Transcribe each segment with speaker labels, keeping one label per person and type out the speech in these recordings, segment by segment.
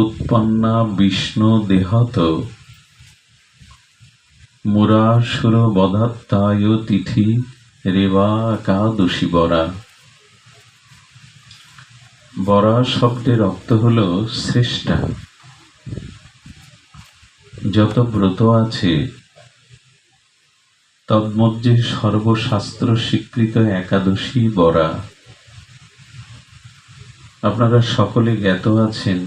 Speaker 1: উৎপন্না বিষ্ণু দেহত মুরাসুর বধাত্তায় তিথি রেবা একাদশী বরা। বরা শব্দের অর্থ হল শ্রেষ্ঠা। যত ব্রত আছে তন্মধ্যে সর্বশাস্ত্র স্বীকৃত একাদশী বরা। আপনারা সকলে জ্ঞাত আছেন,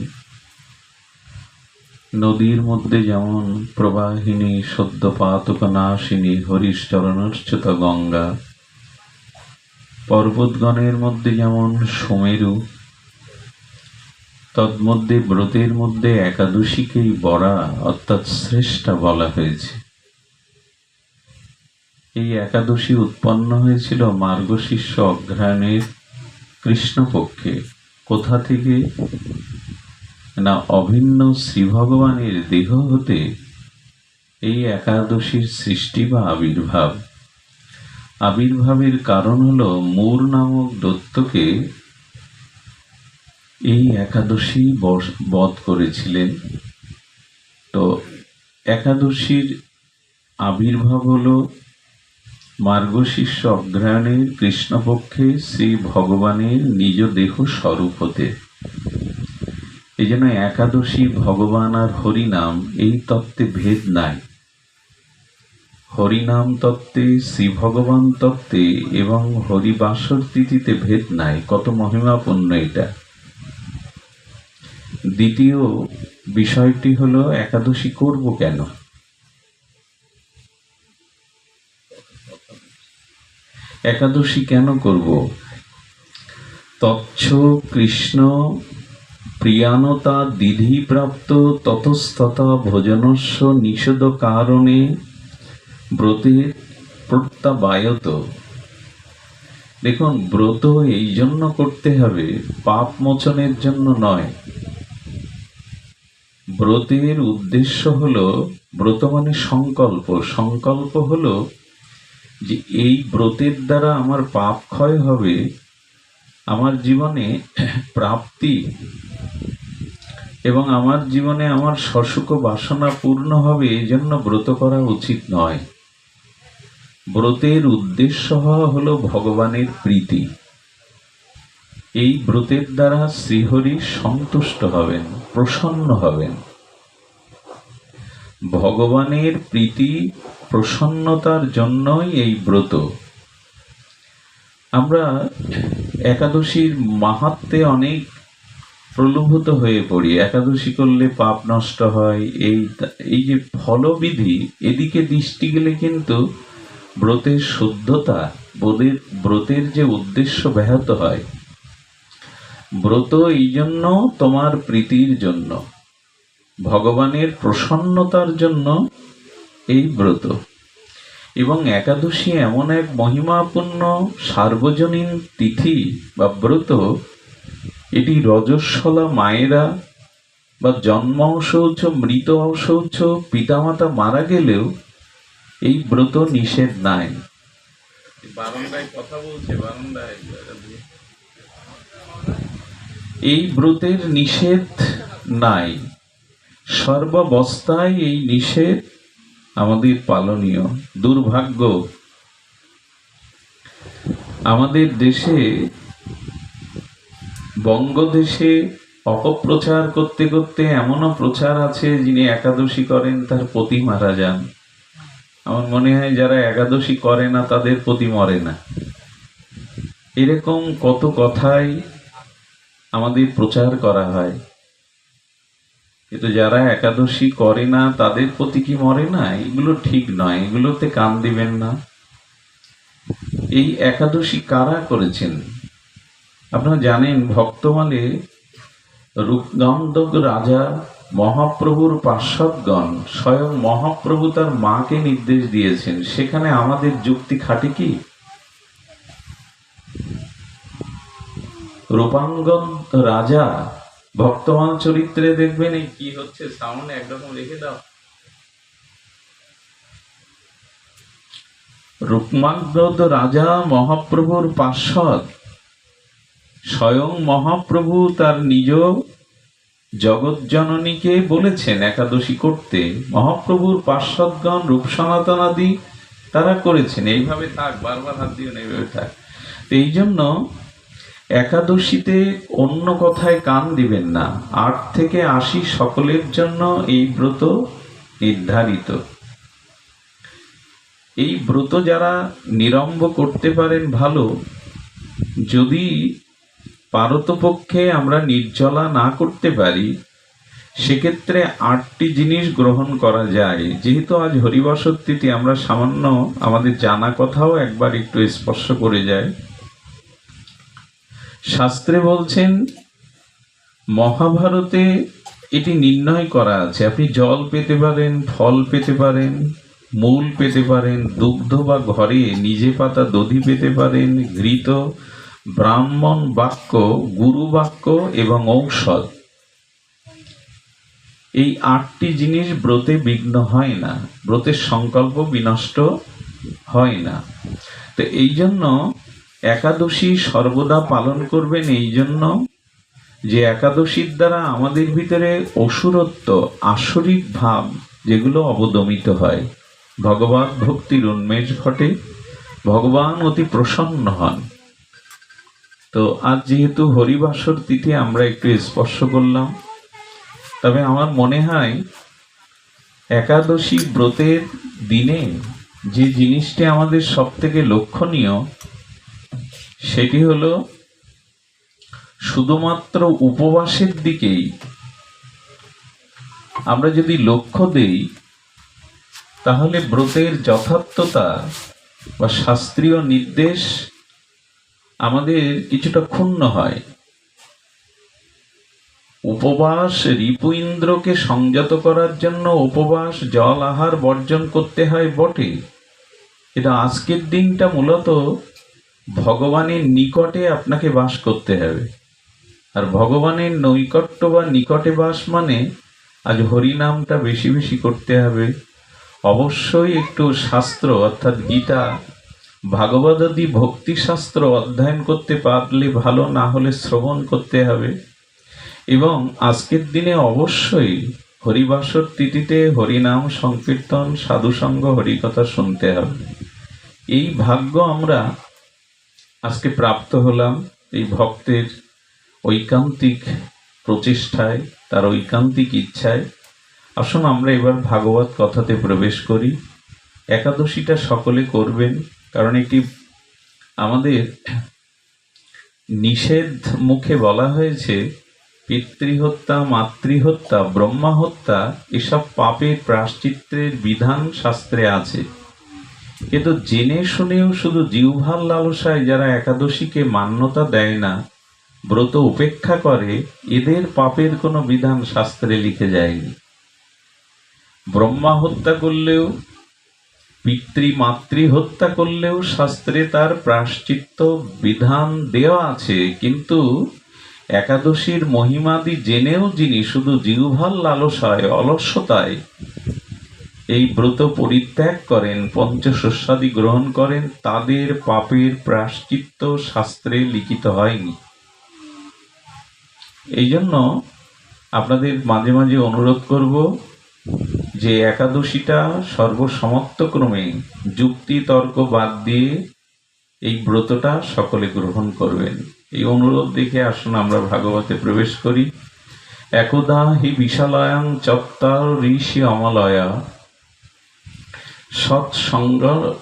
Speaker 1: নদীর মধ্যে যেমন প্রবাহিনী সদ্যপাতক নাশিনী হরিশ্চরণর্চিত গঙ্গা, পর্বতগণের মধ্যে যেমন সুমেরু, তন্মধ্যে ব্রতের মধ্যে একাদশীকেই বরা অর্থাৎ শ্রেষ্ঠা বলা হয়েছে। এই একাদশী উৎপন্ন হয়েছিল মার্গশীর্ষ অগ্রহায়ণের কৃষ্ণপক্ষে। কোথা থেকে না, অভিন্ন শ্রী ভগবানের দেহ হতে এই একাদশীর সৃষ্টি বা আবির্ভাব। আবির্ভাবের কারণ হল মূর নামক দৈত্যকে এই একাদশী বধ করেছিলেন। তো একাদশীর আবির্ভাব হল মার্গশীর্ষ অগ্রহায়ণের কৃষ্ণপক্ষে শ্রী ভগবানের নিজ দেহ স্বরূপ হতে। এই জন্য একাদশী ভগবান আর হরিনাম এই তত্ত্বে ভেদ নাই। হরিনাম তত্ত্বে, শ্রী ভগবান তত্ত্বে এবং হরিবাসর তিথিতে ভেদ নাই। কত মহিমাপূর্ণ এটা। দ্বিতীয় বিষয়টি হলো একাদশী করব কেন। একাদশী কেন করব? তচ্ছ কৃষ্ণ প্রিয়ানতা দিধি প্রাপ্ত ততস্ততা ভোজনস্য নিষেধ কারণে ব্রতে প্রত্যাবায়ত। দেখুন, ব্রত এই জন্য করতে হবে, পাপ মোচনের জন্য নয়। ব্রতের উদ্দেশ্য হলো, ব্রত মানে সংকল্প। সংকল্প হলো যে এই ব্রতের দ্বারা আমার পাপ ক্ষয় হবে, আমার জীবনে প্রাপ্তি এবং আমার জীবনে আমার সসুখ বাসনা পূর্ণ হবে। এই জন্য ব্রত করা উচিত নয়। ব্রতের উদ্দেশ্য হলো ভগবানের প্রীতি। এই ব্রতের দ্বারা শ্রীহরি সন্তুষ্ট হবেন, প্রসন্ন হবেন। ভগবানের প্রীতি প্রসন্নতার জন্যই এই ব্রত। আমরা একাদশীর মাহাত্ম্যে অনেক প্রলোভিত হয়ে পড়ি। একাদশী করলে পাপ নষ্ট হয়, এই যে ফলবিধি, এদিকে দৃষ্টি গেলে কিন্তু ব্রতের শুদ্ধতা, ব্রতের যে উদ্দেশ্য ব্যাহত হয়। ব্রত এই জন্য তোমার প্রীতির জন্য, ভগবানের প্রসন্নতার জন্য এই ব্রত। এবং একাদশী এমন এক মহিমাপূর্ণ সার্বজনীন তিথি বা ব্রত, এটি রজস্বলা মায়েরা বা জন্ম অশৌচ, মৃত অশৌচ, পিতামাতা মারা গেলেও এই ব্রত নিষেধ নাই। বারান্দায় কথা বলছে, বারান্দায়। এই ব্রতের নিষেধ নাই, সর্বাবস্থায় এই নিষেধ আমাদের পালনীয়। দুর্ভাগ্য, আমাদের দেশে, বঙ্গদেশে অপপ্রচার করতে করতে এমনও প্রচার আছে, যিনি একাদশী করেন তার পতি মারা যান। আমার মনে হয় যারা একাদশী করে না তাদের পতি মরে না। এরকম কত কথাই আমাদের প্রচার করা হয়, কিন্তু যারা একাদশী করে না তাদের পতি কি মরে না? এগুলো ঠিক নয়, এগুলোতে কান দিবেন না। এই একাদশী কারা করেছেন আপনারা জানেন? ভক্তমালে রূপগন্ধক রাজা, মহাপ্রভুর পার্শ্বদগণ, স্বয়ং মহাপ্রভু তার মাকে নির্দেশ দিয়েছেন। সেখানে আমাদের যুক্তি খাটে কি? রূপাঙ্গন রাজা ভক্তমান চরিত্রে দেখবেন, এই কি হচ্ছে সামনে একরকম রেখে দাও। রূপমাগ্রত রাজা মহাপ্রভুর পার্শ্বদ, স্বয়ং মহাপ্রভু তার নিজ জগৎজননীকে বলেছেন একাদশী করতে, মহাপ্রভুর পার্শ্বদগণ রূপ সনাতনাদি তারা করেছেন। এইভাবে থাক, বারবার হাত দিও না, এইভাবে থাক। তো এই জন্য একাদশীতে অন্য কথায় কান দিবেন না। 8 থেকে 80 সকলের জন্য এই ব্রত নির্ধারিত। এই ব্রত যারা নিরম্ব করতে পারেন ভালো, যদি পারতপক্ষে আমরা নির্জলা না করতে পারি, সেক্ষেত্রে 8টি জিনিস গ্রহণ করা যায়। যেহেতু আজ হরিবাসর তিথি, আমরা সামান্য আমাদের জানা কথাও একবার একটু স্পর্শ করে যায়। শাস্ত্রে বলছেন, মহাভারতে এটি নির্ণয় করা আছে, আপনি জল পেতে পারেন, ফল পেতে পারেন, মূল পেতে পারেন, দুগ্ধ বা ঘরে নিজে পাতা দধি পেতে পারেন, ঘৃত, ব্রাহ্মণ বাক্য, গুরু বাক্য এবং ঔষধ। এই 8টি জিনিস ব্রতে বিঘ্ন হয় না, ব্রতের সংকল্প বিনষ্ট হয় না। তো এই জন্য একাদশী সর্বদা পালন করবেন, এই জন্য যে একাদশীর দ্বারা আমাদের ভিতরে অসুরত্ব, আসরিক ভাব যেগুলো অবদমিত হয়, ভগবত ভক্তির উন্মেষ ঘটে, ভগবান অতি প্রসন্ন হন। তো আজ যেহেতু হরিবাসর তিথি আমরা একটু স্পর্শ করলাম, তবে আমার মনে হয় একাদশী ব্রতের দিনে যে জিনিসটি আমাদের সব থেকে লক্ষণীয়, সেটি হলো শুধুমাত্র উপবাসের দিকেই আমরা যদি লক্ষ্য দেই, তাহলে ব্রতের যথার্থতা বা শাস্ত্রীয় নির্দেশ আমাদের কিছুটা ক্ষুণ্ণ হয়। উপবাস রিপু ইন্দ্রকে সংযত করার জন্য উপবাস, জল আহার বর্জন করতে হয় বটে, এটা আজকের দিনটা মূলত ভগবানের নিকটে আপনাকে বাস করতে হবে। আর ভগবানের নৈকট্য বা নিকটে বাস মানে আজ হরিনামটা বেশি বেশি করতে হবে। অবশ্যই একটু শাস্ত্র অর্থাৎ গীতা, ভাগবতাদি ভক্তিশাস্ত্র অধ্যয়ন করতে পারলে ভালো, না হলে শ্রবণ করতে হবে। এবং আজকের দিনে অবশ্যই হরিবাসর তিথিতে হরিনাম সংকীর্তন, সাধুসঙ্গ, হরিকথা শুনতে হবে। এই ভাগ্য আমরা আজকে প্রাপ্ত হলাম এই ভক্তের ঐকান্তিক প্রচেষ্টায়, তার ঐকান্তিক ইচ্ছায়। আসুন আমরা এবার ভাগবত কথাতে প্রবেশ করি। একাদশীটা সকলে করবেন, কারণ এটি আমাদের নিষেধ মুখে বলা হয়েছে, পিতৃহত্যা, মাতৃহত্যা, ব্রহ্মাহত্যা এসব পাপের প্রায়শ্চিত্তের বিধান শাস্ত্রে আছে। কিন্তু জেনে শুনেও শুধু জিহ্বার লালসায় যারা একাদশীকে মান্যতা দেয় না, ব্রত উপেক্ষা করে, এদের পাপের কোনো বিধান শাস্ত্রে লিখে যায়নি। ব্রহ্মা হত্যা করলেও, পিতৃ মাতৃ হত্যা করলেও শাস্ত্রে তার প্রায়শ্চিত্ত বিধান দেওয়া আছে। কিন্তু একাদশীর মহিমাদি জেনেও যিনি শুধু জিহ্বার লালসায়, অলস্যতায় এই ব্রত পরিত্যাগ করেন, পঞ্চশস্যাদি গ্রহণ করেন, তাদের পাপের প্রায়শ্চিত্ত শাস্ত্রে লিখিত হয়নি। এই জন্য আপনাদের মাঝে মাঝে অনুরোধ করব যে একাদশীটা সর্বসমত্তক্রমে যুক্তি তর্ক বাদ দিয়ে এই ব্রতটা সকলে গ্রহণ করবেন। এই অনুরোধ দেখে আসুন আমরা ভাগবতে প্রবেশ করি। একদা হি বিশালায়াং চত্বার ঋষি অমলয়া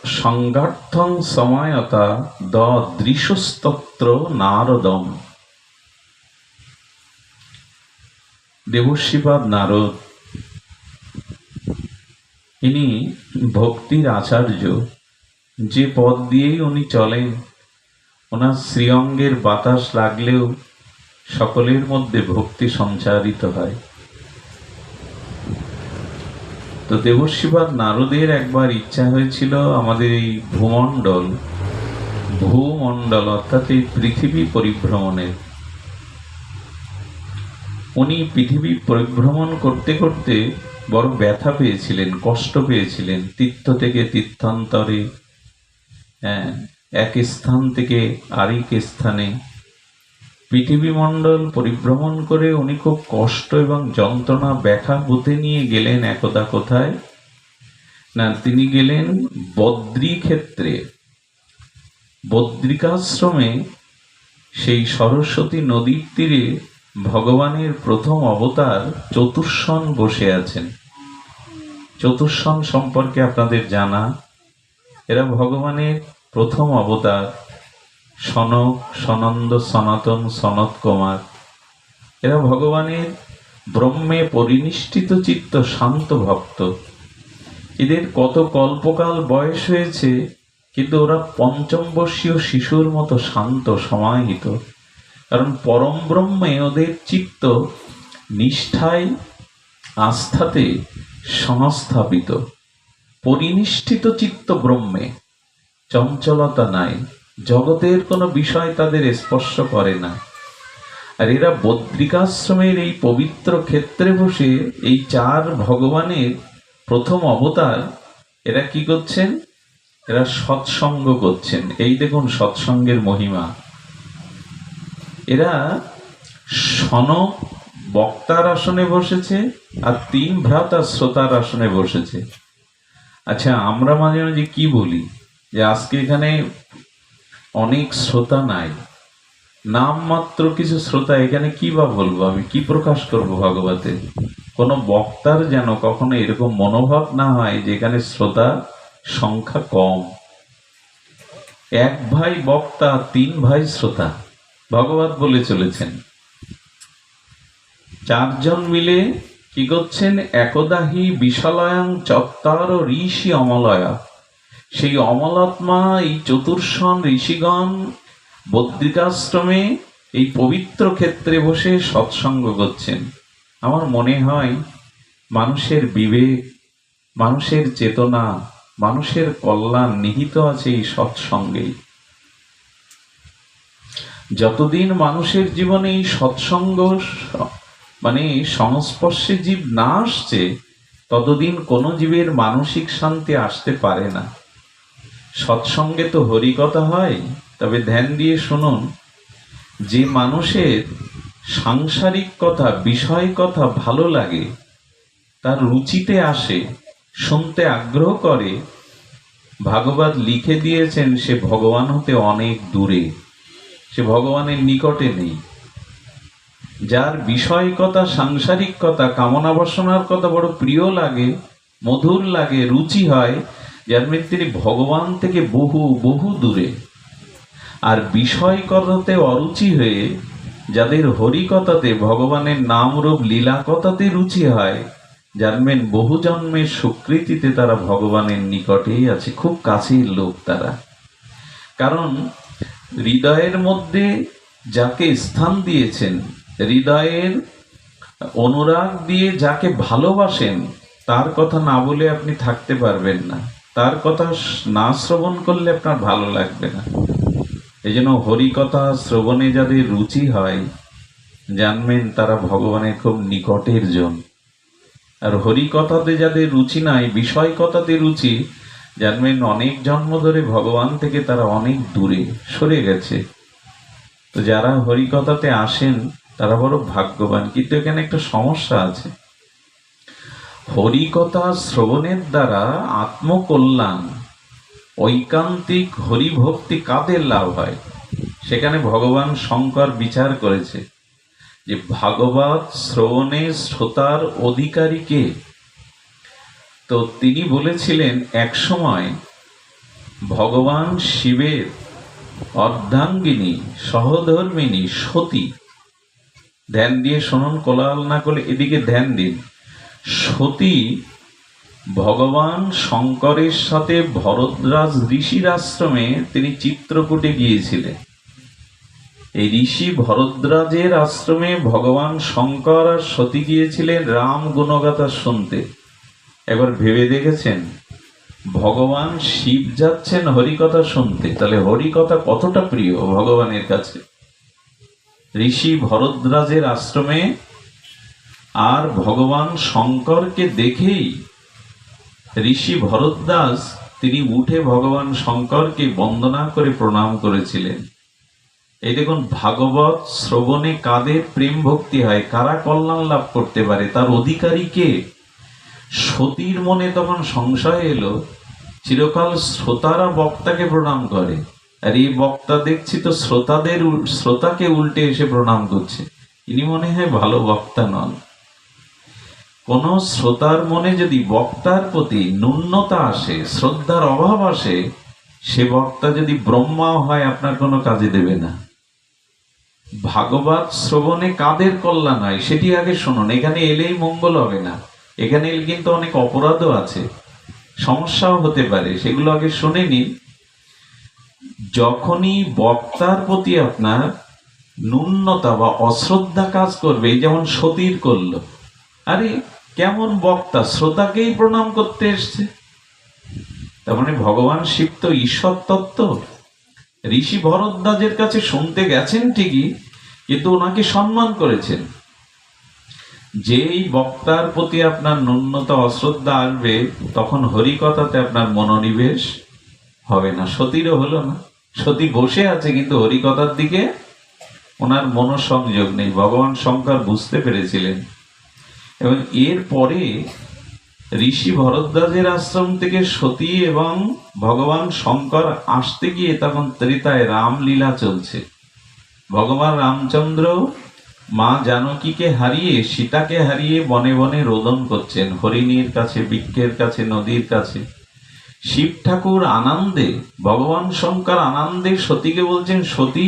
Speaker 1: সৎসঙ্গার্থং সমায়তা দৃশস্তত্র নারদম। দেবর্ষিপাদ নারদ, ইনি ভক্তির আচার্য। যে পথ দিয়েই উনি চলেন, ওনার শ্রীঅঙ্গের বাতাস লাগলেও সকলের মধ্যে ভক্তি সঞ্চারিত হয়। তো দেবর্ষিপাদ নারদের একবার ইচ্ছা হয়েছিল আমাদের এই ভূমণ্ডল অর্থাৎ এই পৃথিবী পরিভ্রমণের। উনি পৃথিবী পরিভ্রমণ করতে করতে বড় ব্যথা পেয়েছিলেন, কষ্ট পেয়েছিলেন। তীর্থ থেকে তীর্থান্তরে, এক স্থান থেকে আরেক স্থানে, পৃথিবী মণ্ডল পরিভ্রমণ করে উনি খুব কষ্ট এবং যন্ত্রণা ব্যথা বুঝে নিয়ে গেলেন একদা কোথায় না, তিনি গেলেন বদ্রী ক্ষেত্রে, বদ্রিকাশ্রমে। সেই সরস্বতী নদীর তীরে ভগবানের প্রথম অবতার চতুর্সন বসে আছেন। চতুর্সন সম্পর্কে আপনাদের জানা, এরা ভগবানের প্রথম অবতার। সনক, সনন্দ, সনাতন, সনত কুমার, এরা ভগবানের ব্রহ্মে পরিনিষ্ঠিত চিত্ত শান্ত ভক্ত। এদের কত কল্পকাল বয়স হয়েছে, কিন্তু ওরা পঞ্চম বর্ষীয় শিশুর মতো শান্ত সমাহিত। কারণ পরম ব্রহ্মে ওদের চিত্ত নিষ্ঠায় আস্থাতে সংস্থাপিত, পরিনিষ্ঠিত চিত্ত ব্রহ্মে, চঞ্চলতা নাই, জগতের কোনো বিষয় তাদের স্পর্শ করে না। আর এরা বদ্রিকাশ্রমের এই পবিত্র ক্ষেত্রে বসে এই চার ভগবানের প্রথম অবতার, এরা কি করছেন? এরা সৎসঙ্গ করছেন। এই দেখুন সৎসঙ্গের মহিমা। এরা সনক বক্তার আসনে বসেছে, আর তিন ভ্রাতা শ্রোতার আসনে বসেছে। আচ্ছা, আমরা মাঝে মাঝে কি বলি যে আজকে এখানে অনেক শ্রোতা নাই, নামমাত্র কিছু শ্রোতা, এখানে কি বা বলবো, আমি কি প্রকাশ করব ভাগবতে? কোনো বক্তার যেন কখনো এরকম মনোভাব না হয় যে এখানে শ্রোতা সংখ্যা কম। এক ভাই বক্তা, তিন ভাই শ্রোতা, ভগবত বলে চলেছেন। চারজন মিলে কি করছেন? একদাহি বিশালয়াং চত্বার ঋষি অমলয়া। সেই অমলাত্মা এই চতুর্সন ঋষিগণ বদ্রিকাশ্রমে এই পবিত্র ক্ষেত্রে বসে সৎসঙ্গ করছেন। আমার মনে হয় মানুষের বিবেক, মানুষের চেতনা, মানুষের কল্যাণ নিহিত আছে এই সৎসঙ্গেই। যতদিন মানুষের জীবনে এই সৎসঙ্গ মানে সংস্পর্শে জীব না আসছে, ততদিন কোনো জীবের মানসিক শান্তি আসতে পারে না। সৎসঙ্গে তো হরিকথা হয়, তবে ধ্যান দিয়ে শুনুন, যে মানুষের সাংসারিক কথা, বিষয় কথা ভালো লাগে, তার রুচিতে আসে, শুনতে আগ্রহ করে, ভাগবত লিখে দিয়েছেন সে ভগবান হতে অনেক দূরে, সে ভগবানের নিকটে নেই। যার বিষয় কথা, সাংসারিক কথা, কামনা বাসনার কথা বড় প্রিয় লাগে, মধুর লাগে, রুচি হয়, যার তিনি ভগবান থেকে বহু বহু দূরে। আর বিষয় কথাতে অরুচি হয়ে যাদের হরিকথাতে, ভগবানের নাম রূপ লীলা কথাতে রুচি হয়, জানবেন বহু জন্মের স্বীকৃতিতে তারা ভগবানের নিকটেই আছে, খুব কাছের লোক তারা। কারণ হৃদয়ের মধ্যে যাকে স্থান দিয়েছেন, হৃদয়ের অনুরাগ দিয়ে যাকে ভালোবাসেন, তার কথা না বলে আপনি থাকতে পারবেন না, তার কথা না শ্রবণ করলে আপনার ভালো লাগবে না। এই জন্য হরিকথা শ্রবণে যাদের রুচি হয়, জানবেন তারা ভগবানের খুব নিকটের জন। আর হরিকথাতে যাদের রুচি নাই, বিষয় কথাতে রুচি, জানবেন অনেক জন্ম ধরে ভগবান থেকে তারা অনেক দূরে সরে গেছে। তো যারা হরিকথাতে আসেন তারা বড় ভাগ্যবান। কিন্তু এখানে একটা সমস্যা আছে। হরিকথা শ্রবণের দ্বারা আত্মকল্যাণ, ঐকান্তিক হরিভক্তি কাদের লাভ হয়, সেখানে ভগবান শঙ্কর বিচার করেছে যে ভাগবত শ্রবণে শ্রোতার অধিকারী কে? তো তিনি বলেছিলেন, এক সময় ভগবান শিবের অর্ধাঙ্গিনী সহধর্মিনী সতী, ধ্যান দিয়ে শুনুন, কোলাহল না করলে এদিকে ধ্যান দিন। সতী ভগবান শঙ্করের সাথে ভরদ্বাজ ঋষির আশ্রমে তিনি চিত্রকূটে গিয়েছিলেন। এই ঋষি ভরদ্বাজের আশ্রমে ভগবান শঙ্কর আর সতী গিয়েছিলেন রাম গুণগাথা শুনতে। একবার ভেবে দেখেছেন, ভগবান শিব যাচ্ছেন হরিকথা শুনতে, তাহলে হরিকথা কতটা প্রিয় ভগবানের কাছে। ঋষি ভরদ্বাজের আশ্রমে, আর ভগবান শঙ্করকে দেখেই ঋষি ভরদ্বাজ তিনি উঠে ভগবান শঙ্করকে বন্দনা করে প্রণাম করেছিলেন। এই দেখুন, ভাগবত শ্রবণে কাদের প্রেম ভক্তি হয়, কারা কল্যাণ লাভ করতে পারে, তার অধিকারী কে? সতীর মনে তখন সংশয় এলো, চিরকাল শ্রোতারা বক্তাকে প্রণাম করে, আর এই বক্তা দেখছি তো শ্রোতাকে উল্টে এসে প্রণাম করছে। ইনি মনে হয় ভালো বক্তা নন। কোন শ্রোতার মনে যদি বক্তার প্রতি ন্যূনতা আসে, শ্রদ্ধার অভাব আসে, সে বক্তা যদি ব্রহ্মাও হয় আপনার কোনো কাজে দেবে না। ভাগবত শ্রবণে কাদের কল্যাণ হয় সেটি আগে শুনুন। এখানে এলেই মঙ্গল হবে না, এখানে এলে কিন্তু অনেক অপরাধও আছে, সমস্যাও হতে পারে, সেগুলো আগে শুনে নিন। যখনই বক্তার প্রতি আপনার ন্যূনতা বা অশ্রদ্ধা কাজ করবে, এই যেমন সতীর করল, আরে কেমন বক্তা, শ্রোতাকেই প্রণাম করতে এসছে, তার মানে ভগবান শিব তো ঈশ্বর তত্ত্ব। ঋষি ভরদ্বাজের কাছে শুনতে গেছেন ঠিকই, কিন্তু ওনাকে সম্মান করেছেন। যেই বক্তার প্রতি আপনার ন্যূনতা অশ্রদ্ধা আসবে, তখন হরিকথাতে আপনার মনোনিবেশ হবে না। সতীরও হলো না, সতী বসে আছে কিন্তু হরিকথার দিকে ওনার মনোসংযোগ নেই। ভগবান শঙ্কর বুঝতে পেরেছিলেন, এবং এরপরে ঋষি ভরদ্বাজের আশ্রম থেকে সতী এবং ভগবান শঙ্কর আসতে গিয়ে তখন ত্রেতায় রামলীলা চলছে। ভগবান রামচন্দ্র মা জানকীকে হারিয়ে, সীতাকে হারিয়ে বনে বনে রোদন করছেন, হরিণীর কাছে, বৃক্ষের কাছে, নদীর কাছে। শিব ঠাকুর আনন্দে, ভগবান শঙ্কর আনন্দে সতীকে বলছেন, সতী,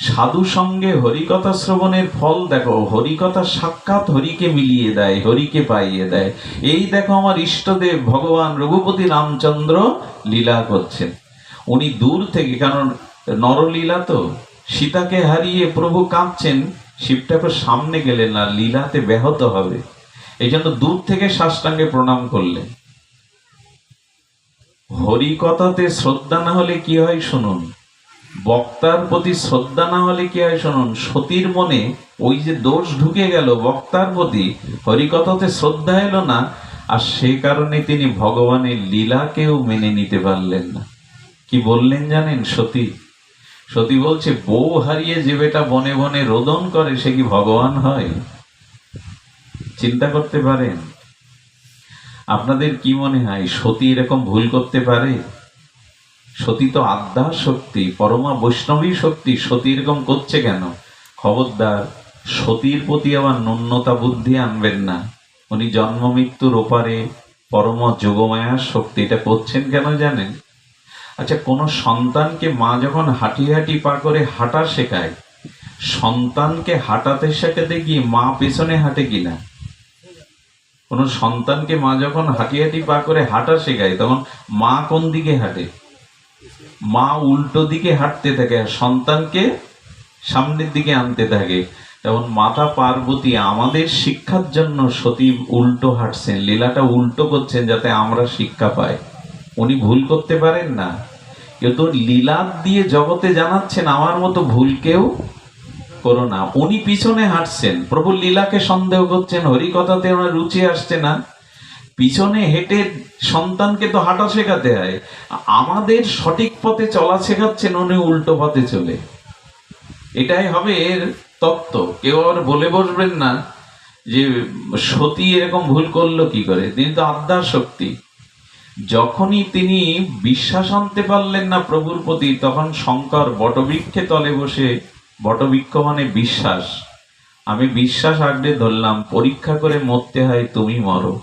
Speaker 1: সাধু সঙ্গে হরিকথা শ্রবণের ফল দেখো, হরিকথা সাক্ষাৎ হরিকে মিলিয়ে দেয়, হরিকে পাইয়ে দেয়। এই দেখো আমার ইষ্টদেব ভগবান রঘুপতি রামচন্দ্র লীলা করছেন। উনি দূর থেকে, কারণ নরলীলা তো, সীতাকে হারিয়ে প্রভু কাঁদছেন, শিব ঠাকুর সামনে গেলেন না, লীলাতে ব্যাহত হবে, এই জন্য দূর থেকে সাষ্টাঙ্গে প্রণাম করলেন। হরিকথাতে শ্রদ্ধা না হলে কি হয় শুনুন, বক্তার প্রতি শ্রদ্ধা না হলে কি হয় শুনুন। সতীর মনে ওই যে দোষ ঢুকে গেল, বক্তার প্রতি হরিকথাতে শ্রদ্ধা এলো না, আর সে কারণে তিনি ভগবানের লীলাকেও মেনে নিতে পারলেন না। কি বললেন জানেন সতী? সতী বলছে, বউ হারিয়ে যে বেটা বনে বনে রোদন করে, সে কি ভগবান হয়? চিন্তা করতে পারেন? আপনাদের কি মনে হয় সতী এরকম ভুল করতে পারে? সতী তো আদ্যা শক্তি, পরমা বৈষ্ণবী শক্তি, সতী এরকম করছে কেন? খবরদার সতীর প্রতি আবার ন্যূনতা বুদ্ধি আনবেন না। উনি জন্ম মৃত্যুর ওপারে পরম যোগমায়ার শক্তি। এটা করছেন কেন জানেন? আচ্ছা, কোন সন্তানকে মা যখন হাঁটি হাঁটি পা করে হাঁটা শেখায়, সন্তানকে হাঁটাতে শেখাতে গিয়ে মা পেছনে হাঁটে কিনা? কোন সন্তানকে মা যখন হাঁটি হাঁটি পা করে হাঁটা শেখায়, তখন মা কোন দিকে হাঁটে? মা উল্টো দিকে হাঁটতে থাকে, আর সন্তানকে সামনের দিকে আনতে থাকে। যেমন মাতা পার্বতী আমাদের শিক্ষার জন্য সতী উল্টো হাঁটছেন, লীলাটা উল্টো করছেন যাতে আমরা শিক্ষা পাই। উনি ভুল করতে পারেন না, কিন্তু লীলা দিয়ে জগতে জানাচ্ছেন আমার মতো ভুল কেউ করো না। উনি পিছনে হাঁটছেন, প্রভু লীলাকে সন্দেহ করছেন, হরিকথাতে ওনার রুচি আসছে না, পিছনে হেঁটে সন্তানকে তো হাঁটা শেখাতে হয়। আমাদের সঠিক পথে চলা শেখাচ্ছেন উনি উল্টো পথে চলে। এটাই হবে এর তত্ত্ব। কেউ আর বলে বসবেন না যে সতী এরকম ভুল করলো কি করে, তিনি তো আদ্যা শক্তি। যখনই তিনি বিশ্বাস আনতে পারলেন না প্রভুর প্রতি, তখন শঙ্কর বটবৃক্ষে তলে বসে, বটবৃক্ষ মানে বিশ্বাস, আমি বিশ্বাস আঁকড়ে ধরলাম, পরীক্ষা করে মরতে হয় তুমি মরো।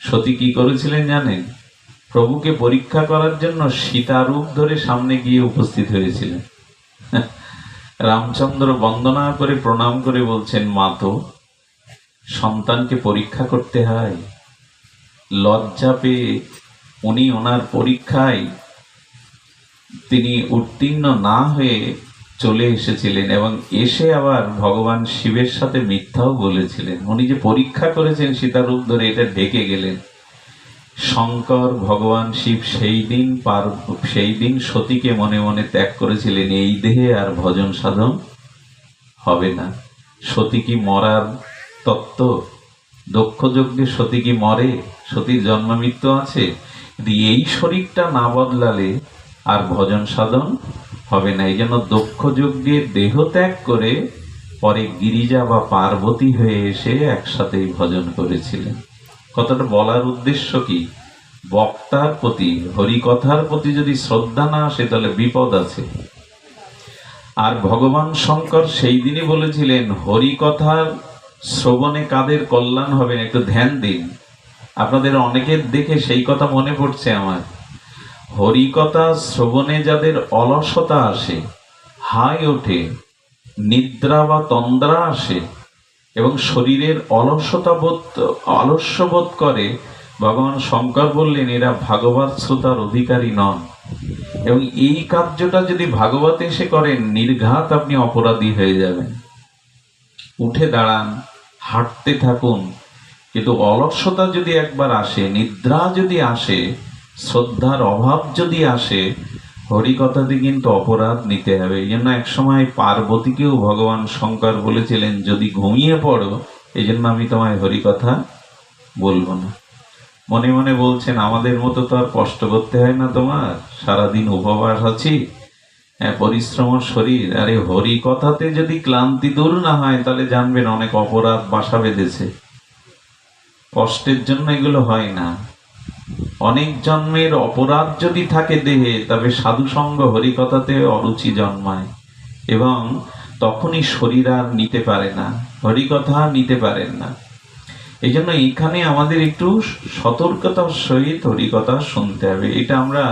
Speaker 1: সতী কি করেছিলেন জানেন? প্রভুকে পরীক্ষা করার জন্য সীতারূপ ধরে সামনে গিয়ে উপস্থিত হয়েছিলেন। রামচন্দ্র বন্দনা করে প্রণাম করে বলছেন, মা তো সন্তানকে পরীক্ষা করতে হয়। লজ্জা পেয়ে উনি ওনার পরীক্ষায় তিনি উত্তীর্ণ না হয়ে চলে এসেছিলেন, এবং এসে আবার ভগবান শিবের সাথে মিথ্যাও বলেছিলেন। উনি যে পরীক্ষা করেছেন সীতারূপ ধরে, এটা ঢেকে গেলেন। শঙ্কর ভগবান শিব সেই দিন সতীকে মনে মনে ত্যাগ করেছিলেন, এই দেহে আর ভজন সাধন হবে না। সতী কি মরার তত্ত্ব? দক্ষ যজ্ঞে সতী কি মরে? সতীর জন্ম মৃত্যু আছে, কিন্তু এই শরীরটা না বদলালে আর ভজন সাধন হবে না। এই জন্য দক্ষ যজ্ঞে দেহ ত্যাগ করে পরে গিরিজা বা পার্বতী হয়ে এসে একসাথেই ভজন করেছিলেন। কথাটা বলার উদ্দেশ্য কি, বক্তার প্রতি, হরিকথার প্রতি যদি শ্রদ্ধা না আসে তাহলে বিপদ আছে। আর ভগবান শঙ্কর সেই দিনই বলেছিলেন হরিকথার শ্রবণে কাদের কল্যাণ হবে, একটু ধ্যান দিন। আপনাদের অনেকের দেখে সেই কথা মনে পড়ছে আমার। হরিকথা শ্রবণে যাদের অলসতা আসে, হাই ওঠে, নিদ্রা বা তন্দ্রা আসে এবং শরীরের আলস্য বোধ করে, ভগবান শঙ্কর বললেন এরা ভাগবত শ্রোতার অধিকারী নন। এবং এই কার্যটা যদি ভাগবত এসে করেন, নির্ঘাত আপনি অপরাধী হয়ে যাবেন। উঠে দাঁড়ান, হাঁটতে থাকুন, কিন্তু অলস্যতা যদি একবার আসে, নিদ্রা যদি আসে, শ্রদ্ধার অভাব যদি আসে, হরিকথাতে কিন্তু অপরাধ নিতে হবে। এই জন্য একসময় পার্বতীকেও ভগবান শঙ্কর বলেছিলেন যদি ঘুমিয়ে পড়ো, এই জন্য আমি তোমায় হরিকথা বলবো না। মনে মনে বলছেন আমাদের মতো তো আর কষ্ট করতে হয় না তোমার, সারাদিন উপবাস আছি, পরিশ্রম শরীর। আরে হরিকথাতে যদি ক্লান্তি দূর না হয় তাহলে জানবেন অনেক অপরাধ বাসা বেঁধেছে। কষ্টের জন্য এগুলো হয় না। অনেক জন্মের অপরাধ যদি থাকে দেহে, তবে সাধুসঙ্গ হরিকথাতে অরুচি জন্মায় এবং তখনই শরীর আর নিতে পারে না, হরিকথা নিতে পারেন না। এই জন্য এখানে আমাদের একটু সতর্কতার সহিত হরিকথা শুনতে হবে। এটা আমরা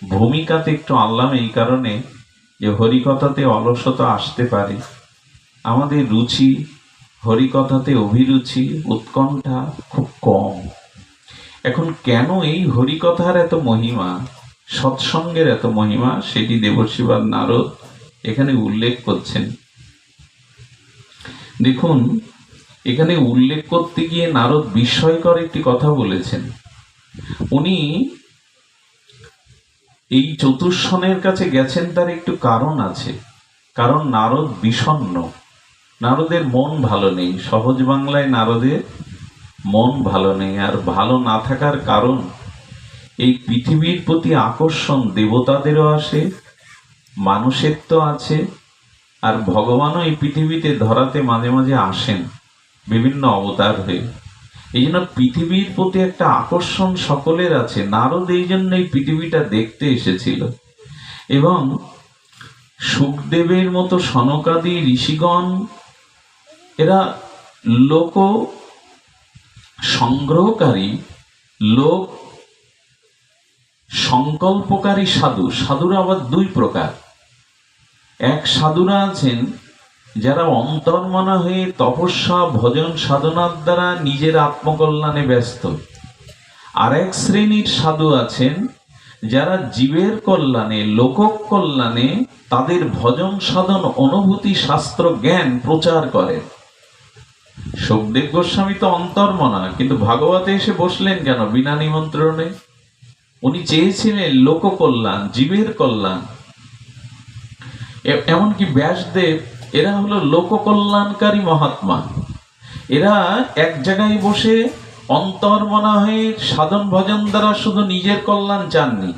Speaker 1: ভূমিকাতে একটু আনলাম এই কারণে যে হরিকথাতে অলসতা আসতে পারে। আমাদের রুচি হরিকথাতে, অভিরুচি, উৎকণ্ঠা খুব কম। এখন কেন এই হরিকথার এত মহিমা, সৎসঙ্গের এত মহিমা, সেটি দেবর্ষি বা নারদ এখানে উল্লেখ করছেন। দেখুন, এখানে উল্লেখ করতে গিয়ে নারদ বিস্ময়কর একটি কথা বলেছেন। উনি এই চতুর্শনের কাছে গেছেন, তার একটু কারণ আছে। কারণ নারদ বিষণ্ণ, নারদের মন ভালো নেই। সহজ বাংলায় নারদের মন ভালো নেই। আর ভালো না থাকার কারণ, এই পৃথিবীর প্রতি আকর্ষণ দেবতাদেরও আসে, মানুষের তো আছে, আর ভগবানও এই পৃথিবীতে ধরাতে মাঝে মাঝে আসেন বিভিন্ন অবতার হয়ে। এই জন্য পৃথিবীর প্রতি একটা আকর্ষণ সকলের আছে। নারদ এই জন্য এই পৃথিবীটা দেখতে এসেছিল। এবং শুকদেবের মতো সনকাদি ঋষিগণ এরা লোক সংগ্রহকারী, লোক সংকল্পকারী সাধু। সাধুরা আবার দুই প্রকার। এক সাধুরা আছেন যারা অন্তর্মনা হয়ে তপস্যা, ভজন, সাধনার দ্বারা নিজের আত্মকল্যাণে ব্যস্ত। আর এক শ্রেণীর সাধু আছেন যারা জীবের কল্যাণে, লোক কল্যাণে তাদের ভজন, সাধন, অনুভূতি, শাস্ত্র, জ্ঞান প্রচার করেন। শুকদেব গোস্বামী তো অন্তর্মনা, কিন্তু ভাগবতে এসে বসলেন কেন বিনা নিমন্ত্রণে? উনি চেয়েছিলেন লোক কল্যাণ, জীবের কল্যাণ। এমনকি ব্যাসদেব, এরা হলো লোক কল্যাণকারী মহাত্মা। এরা এক জায়গায় বসে অন্তর্মনা হয়ে সাধন ভজন দ্বারা শুধু নিজের কল্যাণ চাননি।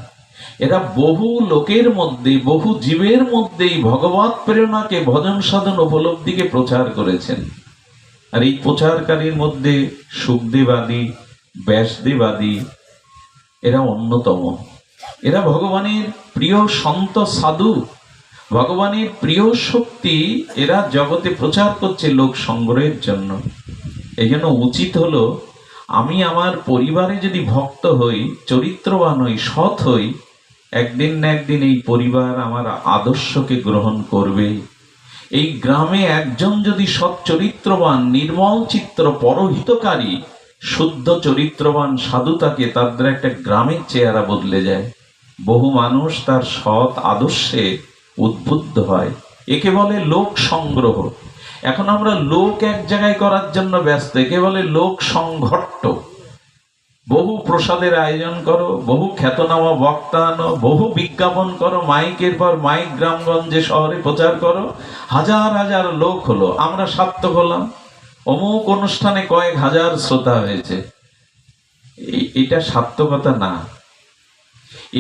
Speaker 1: এরা বহু লোকের মধ্যে, বহু জীবের মধ্যেই ভগবত প্রেরণাকে, ভজন সাধন উপলব্ধিকে প্রচার করেছেন। আর এই প্রচারকারীর মধ্যে শুকদেবাদী, ব্যাসদেবাদী এরা অন্যতম। এরা ভগবানের প্রিয় সন্ত সাধু, ভগবানের প্রিয় শক্তি এরা জগতে প্রচার করছে লোক সংগ্রহের জন্য। এই জন্য উচিত হলো আমি আমার পরিবারে যদি ভক্ত হই, চরিত্রবান হই, সৎ হই, একদিন না একদিন এই পরিবার আমার আদর্শকে গ্রহণ করবে। এই গ্রামে একজন যদি সৎ চরিত্রবান, নির্মল চিত্র, পরহিতকারী, শুদ্ধ চরিত্রবান সাধু থাকে, তার দ্বারা একটা গ্রামের চেহারা বদলে যায়। বহু মানুষ তার সৎ আদর্শে উদ্বুদ্ধ হয়। একে বলে লোক সংগ্রহ। এখন আমরা লোক এক জায়গায় করার জন্য ব্যস্ত, একে বলে লোক সংঘট্ট। বহু প্রসাদের আয়োজন করো, বহু খ্যাতনামা বক্তা আনো, বহু বিজ্ঞাপন করো, মাইকের পর মাইক গ্রামগঞ্জে শহরে প্রচার করো, হাজার হাজার লোক হলো, আমরা সার্থক হলাম। অমুক অনুষ্ঠানে কয়েক হাজার শ্রোতা হয়েছে, এটা সার্থকতা না।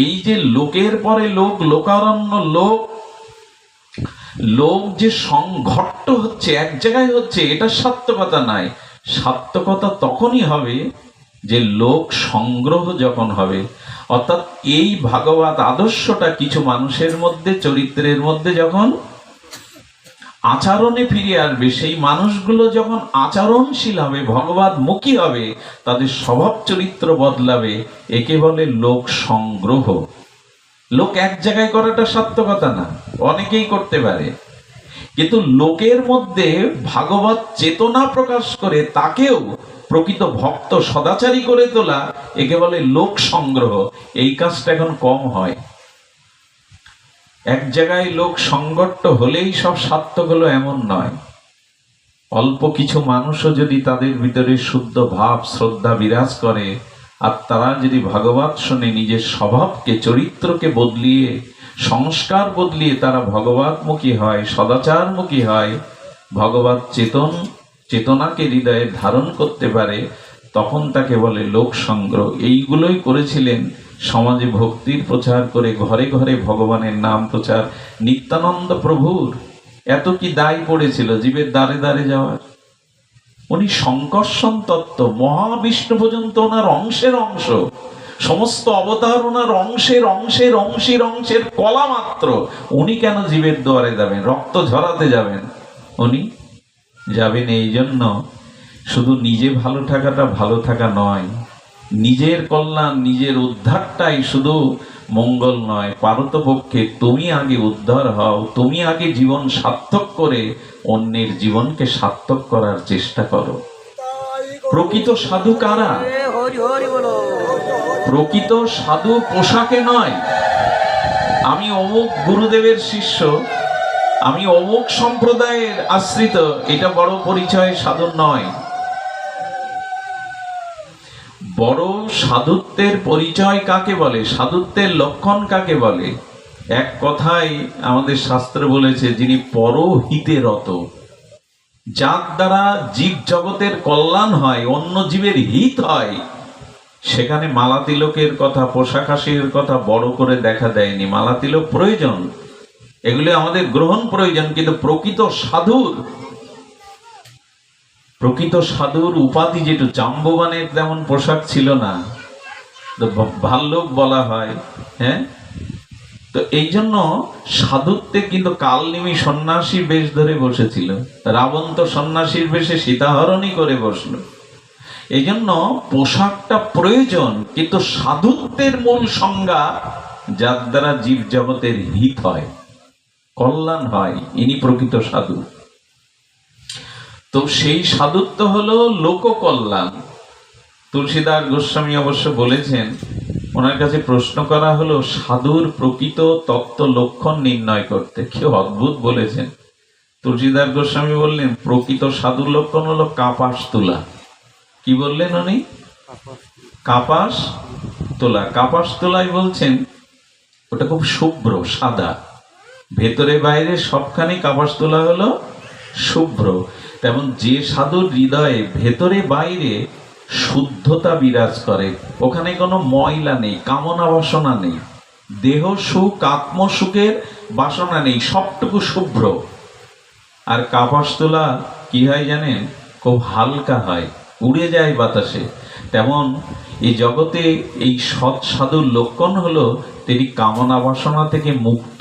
Speaker 1: এই যে লোকের পরে লোক, লোকারণ্য লোক, লোক যে সংঘট্ট হচ্ছে, এক জায়গায় হচ্ছে, এটা সাত্ত্বিকতা নাই। সাত্ত্বিকতা তখনই হবে যে লোক সংগ্রহ যখন হবে, অর্থাৎ এই ভাগবত আদর্শটা কিছু মানুষের মধ্যে, চরিত্রের মধ্যে যখন আচরণে ফিরে আসবে, সেই মানুষগুলো যখন আচরণশীল হবে, ভগবতমুখী হবে, তাদের স্বভাব চরিত্র বদলাবে, একে বলে লোক সংগ্রহ। লোক এক জায়গায় করাটা সাত্ত্বিকতা না, অনেকেই করতে পারে, কিন্তু লোকের মধ্যে ভাগবত চেতনা প্রকাশ করে তাকেও প্রকৃত ভক্ত সদাচারী করে তোলা, একে বলে লোক সংগ্রহ। এই কাজটা এখন কম হয়। এক জায়গায় লোক সংগঠ্য হলেই সব সার্থক হলো এমন নয়। অল্প কিছু মানুষও যদি তাদের ভিতরে শুদ্ধ ভাব শ্রদ্ধা বিরাজ করে, আর তারা যদি ভাগবত শুনে নিজের স্বভাবকে, চরিত্রকে বদলিয়ে, সংস্কার বদলিয়ে তারা ভগবতমুখী হয়, সদাচারমুখী হয়, ভগবত চেতনাকে হৃদয়ে ধারণ করতে পারে, তখন তাকে বলে লোক সংগ্রহ। এইগুলোই করেছিলেন সমাজে ভক্তির প্রচার করে, ঘরে ঘরে ভগবানের নাম প্রচার। নিত্যানন্দ প্রভুর এত কি দায় পড়েছিল জীবের দ্বারে দ্বারে যাওয়ার? উনি সংকর্ষণ তত্ত্ব, মহাবিষ্ণু পর্যন্ত ওনার অংশের অংশ, সমস্ত অবতার ওনার অংশের অংশের অংশের অংশের কলা মাত্র। উনি কেন জীবের দ্বারে যাবেন, রক্ত ঝরাতে যাবেন? উনি যাবেন এই জন্য শুধু নিজে ভালো থাকাটা ভালো থাকা নয়, নিজের কল্যাণ, নিজের উদ্ধারটাই শুধু মঙ্গল নয়, পারতপক্ষে তুমি আগে উদ্ধার হও, তুমি আগে জীবন সার্থক করে অন্যের জীবনকে সার্থক করার চেষ্টা করো। প্রকৃত সাধু কারা? প্রকৃত সাধু পোশাকে নয়, আমি অমুক গুরুদেবের শিষ্য, আমি অমুক সম্প্রদায়ের আশ্রিত, এটা বড় পরিচয় সাধু নয়। বড় সাধুত্বের পরিচয় কাকে বলে, সাধুত্বের লক্ষণ কাকে বলে? এক কথায় আমাদের শাস্ত্র বলেছে, যিনি পরহিতে রত, যার দ্বারা জীব জগতের কল্যাণ হয়, অন্য জীবের হিত হয়। সেখানে মালা তিলকের কথা, পোশাক আশাকের কথা বড় করে দেখা দেয়নি। মালা তিলক প্রয়োজন, এগুলো আমাদের গ্রহণ প্রয়োজন, কিন্তু প্রকৃত সাধুর উপাধি যেটু, জাম্ববানের তেমন পোশাক ছিল না, ভাল্লুক বলা হয়, হ্যাঁ। তো এই জন্য সাধুত্বে কিন্তু কালনিমি সন্ন্যাসী বেশ ধরে বসেছিল, রাবণ তো সন্ন্যাসীর বেশে সীতাহরণই করে বসলো। এই জন্য পোশাকটা প্রয়োজন, কিন্তু সাধুত্বের মূল সংজ্ঞা যার দ্বারা জীব জগতের হিত হয়, কল্যাণ হয়, ইনি প্রকৃত সাধু। তো সেই সাধুত্ব হলো লোককল্যাণ। তুলসীদাস গোস্বামী অবশ্য বলেছেন, ওনার কাছে প্রশ্ন করা হলো সাধুর প্রকৃত তত্ত্ব লক্ষণ নির্ণয় করতে। কি অদ্ভুত বলেছেন। তুলসীদাস গোস্বামী বললেন, প্রকৃত সাধু লক্ষণ হলো কাপাস তোলা। কি বললেন উনি? কাপাস তোলা। কাপাস তোলাই বলছেন ওটা খুব শুভ্র সাদা, ভেতরে বাইরে সবখানে কাপাস তোলা হলো শুভ্র। তেমন যে সাধুর হৃদয়ে ভেতরে বাইরে শুদ্ধতা বিরাজ করে, ওখানে কোনো ময়লা নেই, কামনা বাসনা নেই, দেহ সুখ আত্মসুখের বাসনা নেই, সবটুকু শুভ্র। আর কাপাস তোলা কি হয় জানেন? খুব হালকা হয়, উড়ে যায় বাতাসে। তেমন এই জগতে এই সৎ সাধুর লক্ষণ হলো তিনি কামনা বাসনা থেকে মুক্ত।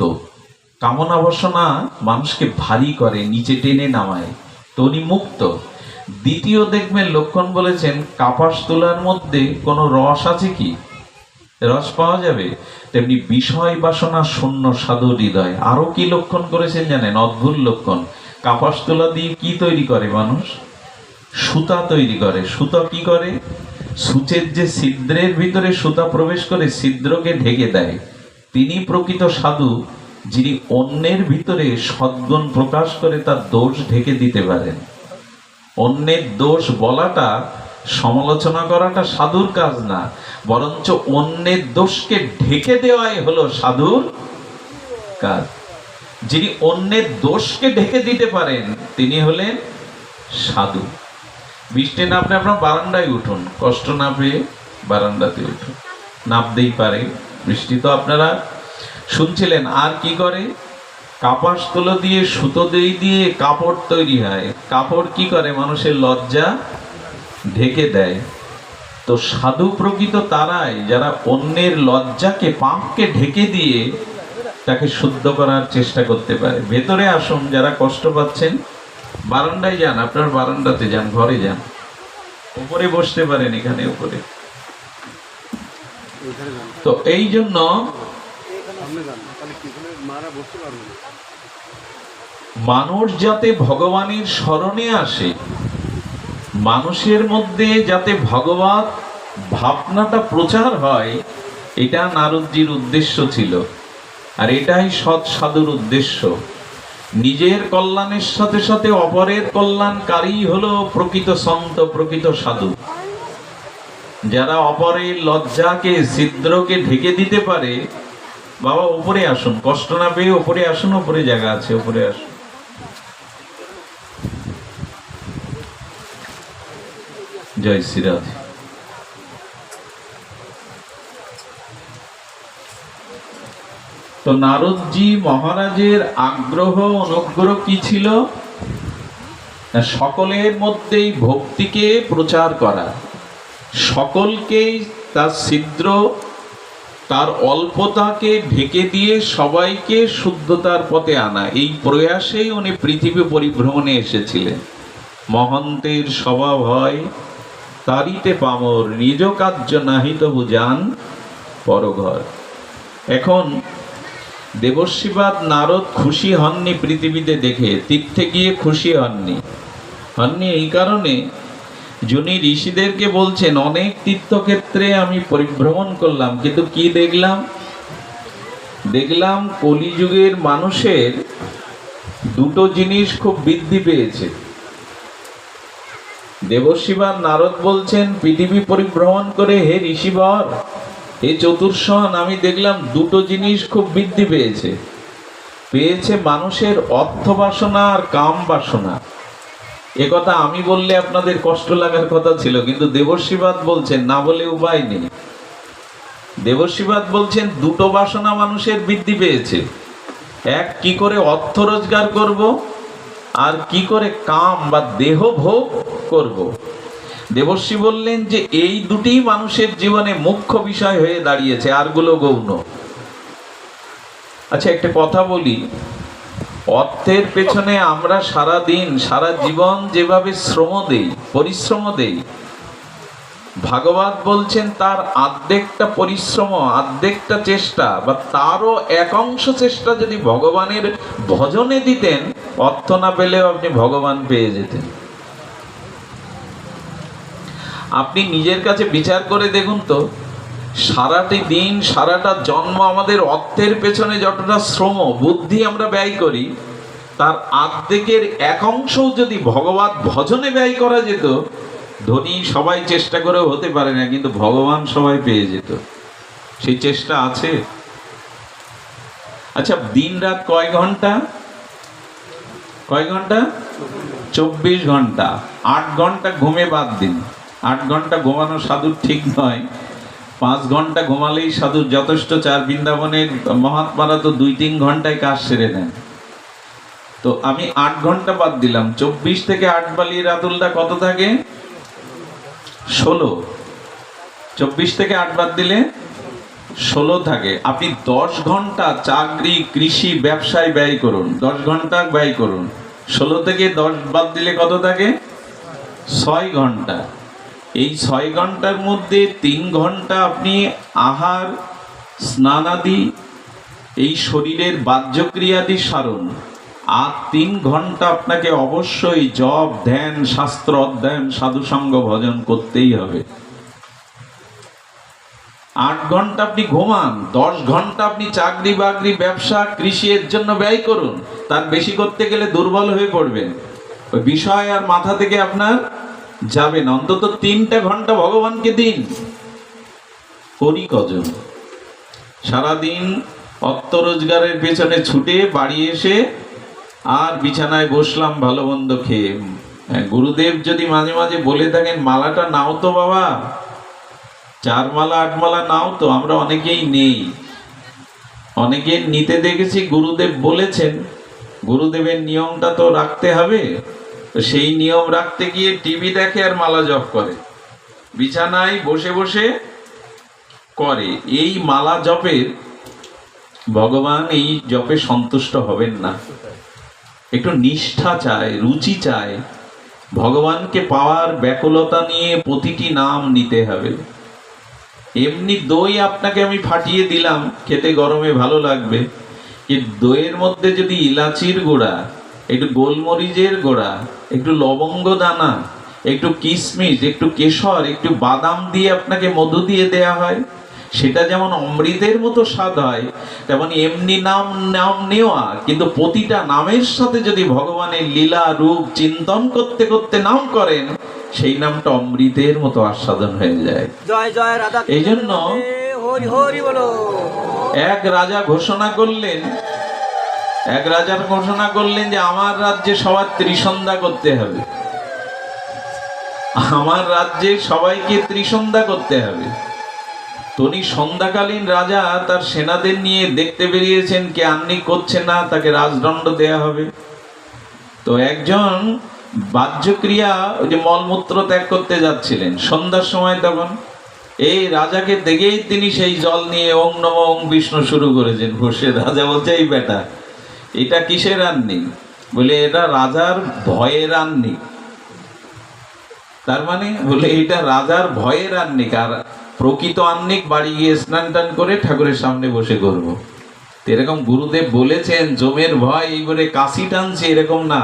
Speaker 1: কামনা বাসনা মানুষকে ভারী করে, নিচে টেনে নামায়, তো উনি মুক্ত। দ্বিতীয় দেখবেন লক্ষণ বলেছেন, কাপাস তোলার মধ্যে কোনো রস আছে কি? রস পাওয়া যাবে? তেমনি বিষয় বাসনা শূন্য সাধু হৃদয়। আরো কি লক্ষণ করেছেন জানেন? অদ্ভুত লক্ষণ। কাপাস তোলা দিয়ে কি তৈরি করে মানুষ? সুতা তৈরি করে। সুতা কি করে? সূচের যে ছিদ্রের ভিতরে সুতা প্রবেশ করে ছিদ্রকে ঢেকে দেয়। তিনি প্রকৃত সাধু, যিনি অন্যের ভিতরে সদ্গুণ প্রকাশ করে তার দোষ ঢেকে দিতে পারেন। অন্যের দোষ বলাটা, সমালোচনা করাটা সাধুর কাজ না, বরঞ্চ অন্যের দোষকে ঢেকে দেওয়াই হলো সাধুর কাজ। যিনি অন্যের দোষকে ঢেকে দিতে পারেন তিনি হলেন সাধু। বৃষ্টি নামলে আপনার বারান্দায় উঠুন, কষ্ট না পেয়ে বারান্দাতে উঠুন, নামতেই পারে বৃষ্টি। তো আপনারা শুনছিলেন। আর কি করে? কাপাস তুলো দিয়ে সুতো দিয়ে কাপড় তৈরি হয়। কাপড় কি করে? মানুষের লজ্জা ঢেকে দেয়। তো সাধু প্রকৃত তারাই যারা অন্যের লজ্জাকে, পাপকে ঢেকে দিয়ে তাকে শুদ্ধ করার চেষ্টা করতে পারে। ভেতরে আসুন, যারা কষ্ট পাচ্ছেন বারান্দায় যান, আপনার বারান্দাতে যান, ঘরে যান, উপরে বসতে পারেন, এখানে উপরে। তো এই জন্য মানুষ যাতে ভগবানের স্মরণে আসে, মানুষের মধ্যে যাতে ভগবত ভাবনাটা প্রচার হয়, এটা নারদজির উদ্দেশ্য ছিল। আর এটাই সৎ সাধুর উদ্দেশ্য। নিজের কল্যাণের সাথে সাথে অপরের কল্যাণকারী হলো প্রকৃত সন্ত, প্রকৃত সাধু। যারা অপরের লজ্জাকে, ছিদ্রকে ঢেকে দিতে পারে। বাবা উপরে আসুন, কষ্ট না পেয়ে উপরে আসুন, উপরে জায়গা আছে, উপরে আসুন। জয় শ্রীরাধে। তো নারদজি মহারাজের আগ্রহ, অনুগ্রহ কি ছিল? সকলের মধ্যেই ভক্তিকে প্রচার করা, সকলকেই তার ছিদ্র, তার অল্পতাকে ঢেকে দিয়ে সবাইকে শুদ্ধতার পথে আনা। এই প্রয়াসেই উনি পৃথিবী পরিভ্রমণে এসেছিলেন। মহন্তের স্বভাব হয় তারিতে পামর, নিজ কার্য নাহিত বুঝান পরঘর। এখন দেবর্ষিবাদ নারদ খুশি হননি পৃথিবীতে দেখে, তীর্থে গিয়ে খুশি হননি। এই কারণে যিনি ঋষিদেরকে বলছেন, অনেক তীর্থক্ষেত্রে আমি পরিভ্রমণ করলাম, কিন্তু কি দেখলাম কলিযুগের মানুষের দুটো জিনিস খুব বৃদ্ধি পেয়েছে। দেবর্ষিবাদ নারদ বলছেন, পৃথিবী পরিভ্রমণ করে, হে ঋষিবর, হে চতুর্শন, আমি দেখলাম দুটো জিনিস খুব বৃদ্ধি পেয়েছে মানুষের অর্থ বাসনা আর কাম বাসনা। একথা আমি বললে আপনাদের কষ্ট লাগার কথা ছিল, কিন্তু দেবর্ষিবাদ বলছেন, না বলে উপায় নেই। দেবর্ষিবাদ বলছেন দুটো বাসনা মানুষের বৃদ্ধি পেয়েছে। এক, কি করে অর্থ রোজগার করব, আর কি করে কাম বা দেহ ভোগ করব। দেবর্ষি বললেন যে এই দুটি মানুষের জীবনে মুখ্য বিষয় হয়ে দাঁড়িয়েছে, আরগুলো গৌণ। আচ্ছা, একটা কথা বলি, অর্থের পেছনে আমরা সারা দিন, সারা জীবন যেভাবে শ্রম দেই, পরিশ্রম দেই, ভাগবত বলছেন তার অর্ধেকটা পরিশ্রম, অর্ধেকটা চেষ্টা বা তারও একাংশ চেষ্টা যদি ভগবানের ভজনে দিতেন, অর্থ না পেলেও আপনি ভগবান পেয়ে যেতেন। আপনি নিজের কাছে বিচার করে দেখুন তো, সারাটি দিন, সারাটা জন্ম আমাদের অর্থের পেছনে যতটা শ্রম বুদ্ধি আমরা ব্যয় করি, তার অর্ধেকের একাংশও যদি ভগবত ভজনে ব্যয় করা যেত, ধনী সবাই চেষ্টা করেও হতে পারে না, কিন্তু ভগবান সবাই পেয়ে যেত। সেই চেষ্টা আছে। আচ্ছা, দিন রাত কয় ঘন্টা? 24 ঘন্টা। 8 ঘন্টা ঘুমে বাদ দিন। 8 ঘন্টা ঘুমানো সাধুর ঠিক নয়। 5 ঘন্টা ঘুমালেই সাধুর যথেষ্ট। 4 বৃন্দাবনের মহাত্মারা তো 2-3 ঘন্টায় কাজ সেরে নেন। তো আমি 8 ঘন্টা বাদ দিলাম। 24 থেকে 8 বালিয়ে রাতুলটা কত থাকে? 16। 24 থেকে 8 বাদ দিলে 16 থাকে। আপনি 10 ঘন্টা চাকরি, কৃষি, ব্যবসায় ব্যয় করুন, 10 ঘন্টা ব্যয় করুন। 16 থেকে 10 বাদ দিলে কত থাকে? 6 ঘন্টা। এই 6 ঘন্টার মধ্যে 3 ঘন্টা আপনি আহার, স্নানাদি, এই শরীরের বাহ্যক্রিয়াদি সারণ, আর 3 ঘন্টা আপনাকে অবশ্যই জপ, ধ্যান, শাস্ত্র অধ্যয়ন, সাধুসঙ্গ ভজন করতেই হবে। 8 ঘন্টা আপনি ঘুমান, 10 ঘন্টা আপনি চাকরি বাকরি, ব্যবসা, কৃষি এর জন্য ব্যয় করুন। তার বেশি করতে গেলে দুর্বল হয়ে পড়বেন, ওই বিষয় আর মাথা থেকে আপনার যাবে না। অন্তত 3টা ঘন্টা ভগবানকে দিন। করি কজন? সারাদিন অর্থ রোজগারের পেছনে ছুটে বাড়ি এসে আর বিছানায় বসলাম ভালো মন্দ খেয়ে। গুরুদেব যদি মাঝে মাঝে বলে থাকেন, মালাটা নাও তো বাবা, 4 মালা 8 মালা নাও তো, আমরা অনেকেই নেই। অনেকে নিতে দেখেছি, গুরুদেব বলেছেন, গুরুদেবের নিয়মটা তো রাখতে হবে, তো সেই নিয়ম রাখতে গিয়ে টিভি দেখে আর মালা জপ করে, বিছানায় বসে বসে করে। এই মালা জপের, ভগবান এই জপে সন্তুষ্ট হবেন না। একটু নিষ্ঠা চায়, রুচি চায়, ভগবানকে পাওয়ার ব্যাকুলতা নিয়ে প্রতিটি নাম নিতে হবে। এমনি দই আপনাকে আমি ফাটিয়ে দিলাম, খেতে গরমে ভালো লাগবে, কিন্তু দইয়ের মধ্যে যদি ইলাচির গুঁড়া, একটু গোলমরিচের গুঁড়া, একটু লবঙ্গ দানা, একটু কিশমিশ, একটু কেশর, একটু বাদাম দিয়ে আপনাকে মধু দিয়ে দেয়া হয়, সেটা যেমন অমৃতের মতো স্বাদ হয়, তেমন এমনি নাম নেওয়া, কিন্তু প্রতিটা নামের সাথে যদি ভগবানের লীলা রূপ চিন্তন করতে করতে নাম করেন, সেই নামটা অমৃতের মতো আস্বাদন হয়ে যায়।
Speaker 2: জয় জয় রাধা।
Speaker 1: এই জন্য
Speaker 2: হরি হরি বলো।
Speaker 1: এক রাজা ঘোষণা করলেন, যে আমার রাজ্যে সবার ত্রিসন্ধ্যা করতে হবে, আমার রাজ্যে সবাইকে ত্রিসন্ধ্যা করতে হবে। উনি সন্ধ্যাকালীন রাজা তার সেনাদের নিয়ে দেখতে বেরিয়েছেন, কে আহ্নিক করছে না তাকে রাজদণ্ড দেয়া হবে। তো একজন বাহ্যক্রিয়া, ওই যে মলমূত্র ত্যাগ করতে যাচ্ছিলেন সন্ধ্যার সময়, তখন এই রাজাকে দেখেই তিনি সেই জল নিয়ে ওং নমঃ ওং বিষ্ণু শুরু করেছেন বসে। রাজা বলছে, এই বেটা, এটা কিসের আহ্নিক? বলে, এটা রাজার ভয়ের আহ্নিক। তার মানে বলে, এটা রাজার ভয়ের আহ্নিক, আর প্রকৃত আহ্নিক বাড়ি গিয়ে স্নান টান করে ঠাকুরের সামনে বসে করবো। এরকম গুরুদেব বলেছেন, জমের ভয় এই করে কাশি টানছে, এরকম না।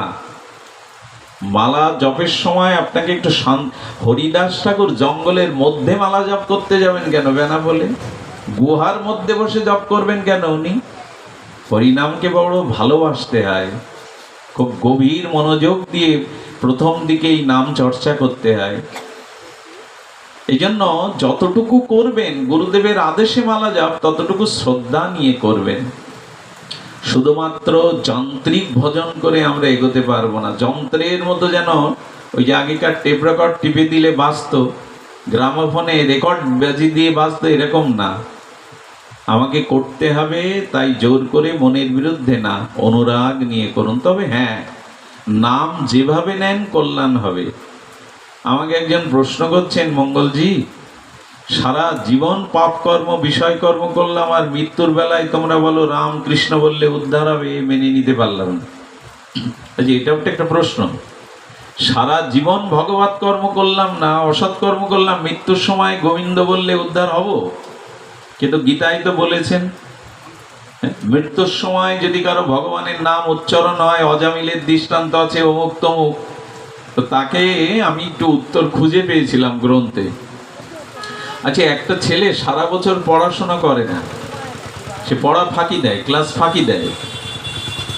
Speaker 1: মালা জপের সময় আপনাকে একটু হরিদাস ঠাকুর জঙ্গলের মধ্যে মালা জপ করতে যাবেন কেন? বেনা বলে গুহার মধ্যে বসে জপ করবেন কেন? উনি হরিনামকে বড় ভালোবাসতে হয়, খুব গভীর মনোযোগ দিয়ে প্রথম দিকেই নাম চর্চা করতে হয়। এই জন্য যতটুকু করবেন গুরুদেবের আদেশে মালা জপ, ততটুকু শ্রদ্ধা নিয়ে করবেন। শুধুমাত্র যান্ত্রিক ভজন করে আমরা এগোতে পারবো না। যন্ত্রের মতো, যেন ওই যে আগেকার টেপ রেকর্ড টিপে দিলে বাজতো, গ্রামোফোনে রেকর্ড বাজি দিয়ে বাজতো, এরকম না। আমাকে করতে হবে, তাই জোর করে মনের বিরুদ্ধে না, অনুরাগ নিয়ে করুন। তবে হ্যাঁ, নাম যেভাবে নেন কল্যাণ হবে। আমাকে একজন প্রশ্ন করছেন, মঙ্গলজি, সারা জীবন পাপ কর্ম বিষয় কর্ম করলাম, আর মৃত্যুর বেলায় তোমরা বলো রাম কৃষ্ণ বললে উদ্ধার হবে, মেনে নিতে পারলাম না। এটাও একটা প্রশ্ন। সারা জীবন ভগবত কর্ম করলাম না, অসৎ কর্ম করলাম, মৃত্যুর সময় গোবিন্দ বললে উদ্ধার হব? কিন্তু গীতায় তো বলেছেন, মৃত্যুর সময় যদি কারো ভগবানের নাম উচ্চারণ হয়, অজামিলের দৃষ্টান্ত আছে, অমুক তমুক। তো তাকে আমি একটু উত্তর খুঁজে পেয়েছিলাম গ্রন্থে। আচ্ছা, একটা ছেলে সারা বছর পড়াশোনা করে না, সে পড়া ফাঁকি দেয়, ক্লাস ফাঁকি দেয়,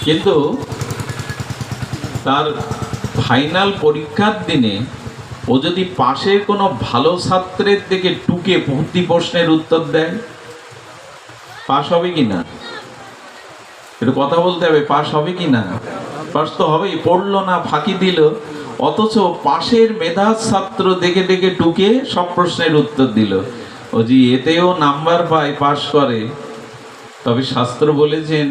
Speaker 1: কিন্তু তার ফাইনাল পরীক্ষার দিনে ও যদি পাশের কোনো ভালো ছাত্রের দিকে টুকে ভর্তি প্রশ্নের উত্তর দেয়, পাশ হবে কি না? একটু কথা বলতে হবে, পাশ হবে কি না? পাশ তো হবেই। পড়লো না, ফাঁকি দিল, অথচ পাশের মেধা ছাত্র দেখে দেখে টুকে সব প্রশ্নের উত্তর দিল। ও জি, এতেও নাম্বার পায়, পাশ করে। তবে শাস্ত্র বলেছেন,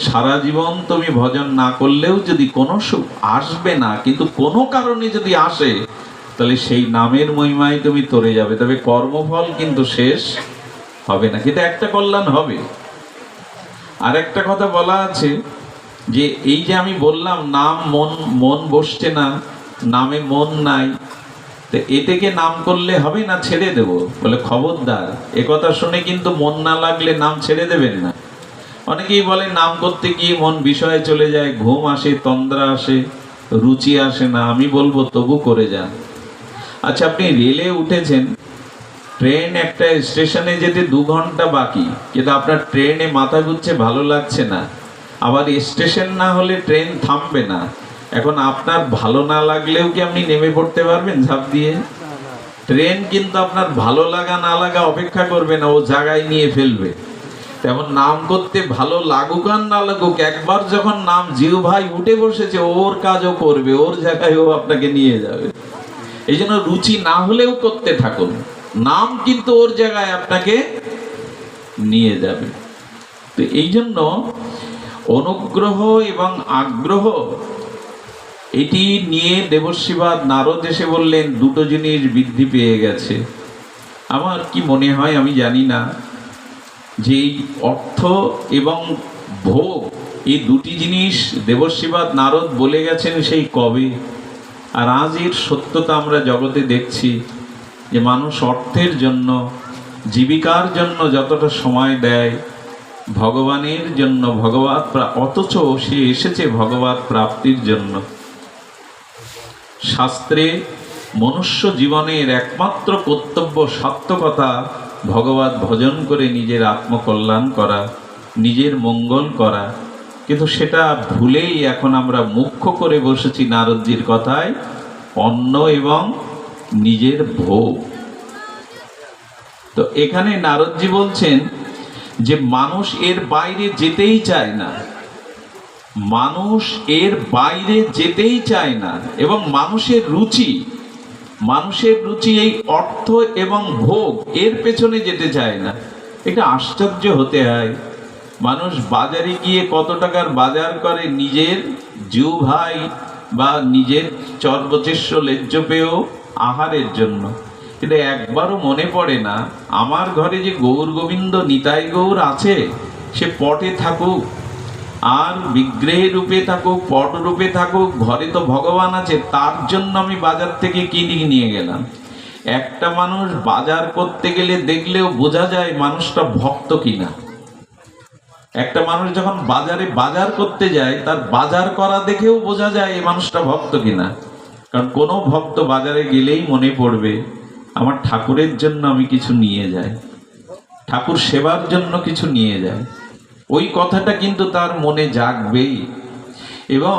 Speaker 1: সারা জীবন তুমি ভজন না করলেও যদি কোনো সুখ আসবে না, কিন্তু কোনো কারণে যদি আসে, তাহলে সেই নামের মহিমায় তুমি তরে যাবে, তবে কর্মফল কিন্তু শেষ হবে না, কিন্তু একটা কল্যাণ হবে। আর একটা কথা বলা আছে, যে এই যে আমি বললাম নাম মন বসছে না, নামে মন নাই, তো এটাকে নাম করলে হবে না, ছেড়ে দেব? বলে, খবরদার, এ কথা শুনে কিন্তু মন না লাগলে নাম ছেড়ে দেবেন না। অনেকেই বলে নাম করতে গিয়ে মন বিষয়ে চলে যায়, ঘুম আসে, তন্দ্রা আসে, রুচি আসে না। আমি বলবো তবু করে যান। আচ্ছা, আপনি রেলে উঠেছেন, ট্রেন একটা স্টেশনে যেতে 2 ঘন্টা বাকি, কিন্তু আপনার ট্রেনে মাথা ঘুরছে, ভালো লাগছে না, আবার স্টেশন না হলে ট্রেন থামবে না। এখন আপনার ভালো না লাগলেও কি আপনি নেমে পড়তে পারবেন ঝাঁপ দিয়ে? ট্রেন কিন্তু আপনার ভালো লাগা না লাগা অপেক্ষা করবে না, ও জায়গায় নিয়ে ফেলবে। তেমন নাম করতে ভালো লাগুক আর না লাগুক, একবার যখন নাম জিহ্বায় উঠে বসেছে, ওর কাজও করবে, ওর জায়গায় ও আপনাকে নিয়ে যাবে। এই জন্য রুচি না হলেও করতে থাকুন, নাম কিন্তু ওর জায়গায় আপনাকে নিয়ে যাবে। তো এই জন্য অনুগ্রহ এবং আগ্রহ এটি নিয়ে দেবর্ষিবাদ নারদ এসে বললেন দুটো জিনিস বৃদ্ধি পেয়ে গেছে। আমার কি মনে হয় আমি জানি না, যে এই অর্থ এবং ভোগ এই দুটি জিনিস দেবর্ষিবাদ নারদ বলে গেছেন সেই কবে, আর আজ এর সত্যতা আমরা জগতে দেখছি যে মানুষ অর্থের জন্য, জীবিকার জন্য যতটা সময় দেয় ভগবানের জন্য, অথচ সে এসেছে ভগবৎ প্রাপ্তির জন্য। শাস্ত্রে মনুষ্য জীবনের একমাত্র কর্তব্য সার্থকতা ভগবৎ ভজন করে নিজের আত্মকল্যাণ করা, নিজের মঙ্গল করা, কিন্তু সেটা ভুলেই এখন আমরা মুখ্য করে বসেছি নারদজির কথায় অন্ন এবং নিজের ভোগ। তো এখানে নারদজি বলছেন যে মানুষ এর বাইরে যেতেই চায় না, মানুষ এর বাইরে যেতেই চায় না, এবং মানুষের রুচি এই অর্থ এবং ভোগ এর পেছনে যেতে চায় না। এটা আশ্চর্য হতে হয়, মানুষ বাজারে গিয়ে কত টাকার বাজার করে নিজের জিউ ভাই বা নিজের চর্বচেষ্য লেজ্জ পেয়েও আহারের জন্য, কিন্তু একবারও মনে পড়ে না আমার ঘরে যে গৌর গোবিন্দ নিতাই গৌর আছে, সে পটে থাকুক আর বিগ্রহে রূপে থাকুক, পট রূপে থাকুক, ঘরে তো ভগবান আছে, তার জন্য আমি বাজার থেকে কিনে নিয়ে গেলাম। একটা মানুষ বাজার করতে গেলে দেখলেও বোঝা যায় মানুষটা ভক্ত কিনা। একটা মানুষ যখন বাজারে বাজার করতে যায় তার বাজার করা দেখেও বোঝা যায় এই মানুষটা ভক্ত কিনা। কারণ কোনো ভক্ত বাজারে গেলেই মনে পড়বে আমার ঠাকুরের জন্য আমি কিছু নিয়ে যাই, ঠাকুর সেবার জন্য কিছু নিয়ে যাই, ওই কথাটা কিন্তু তার মনে জাগবেই। এবং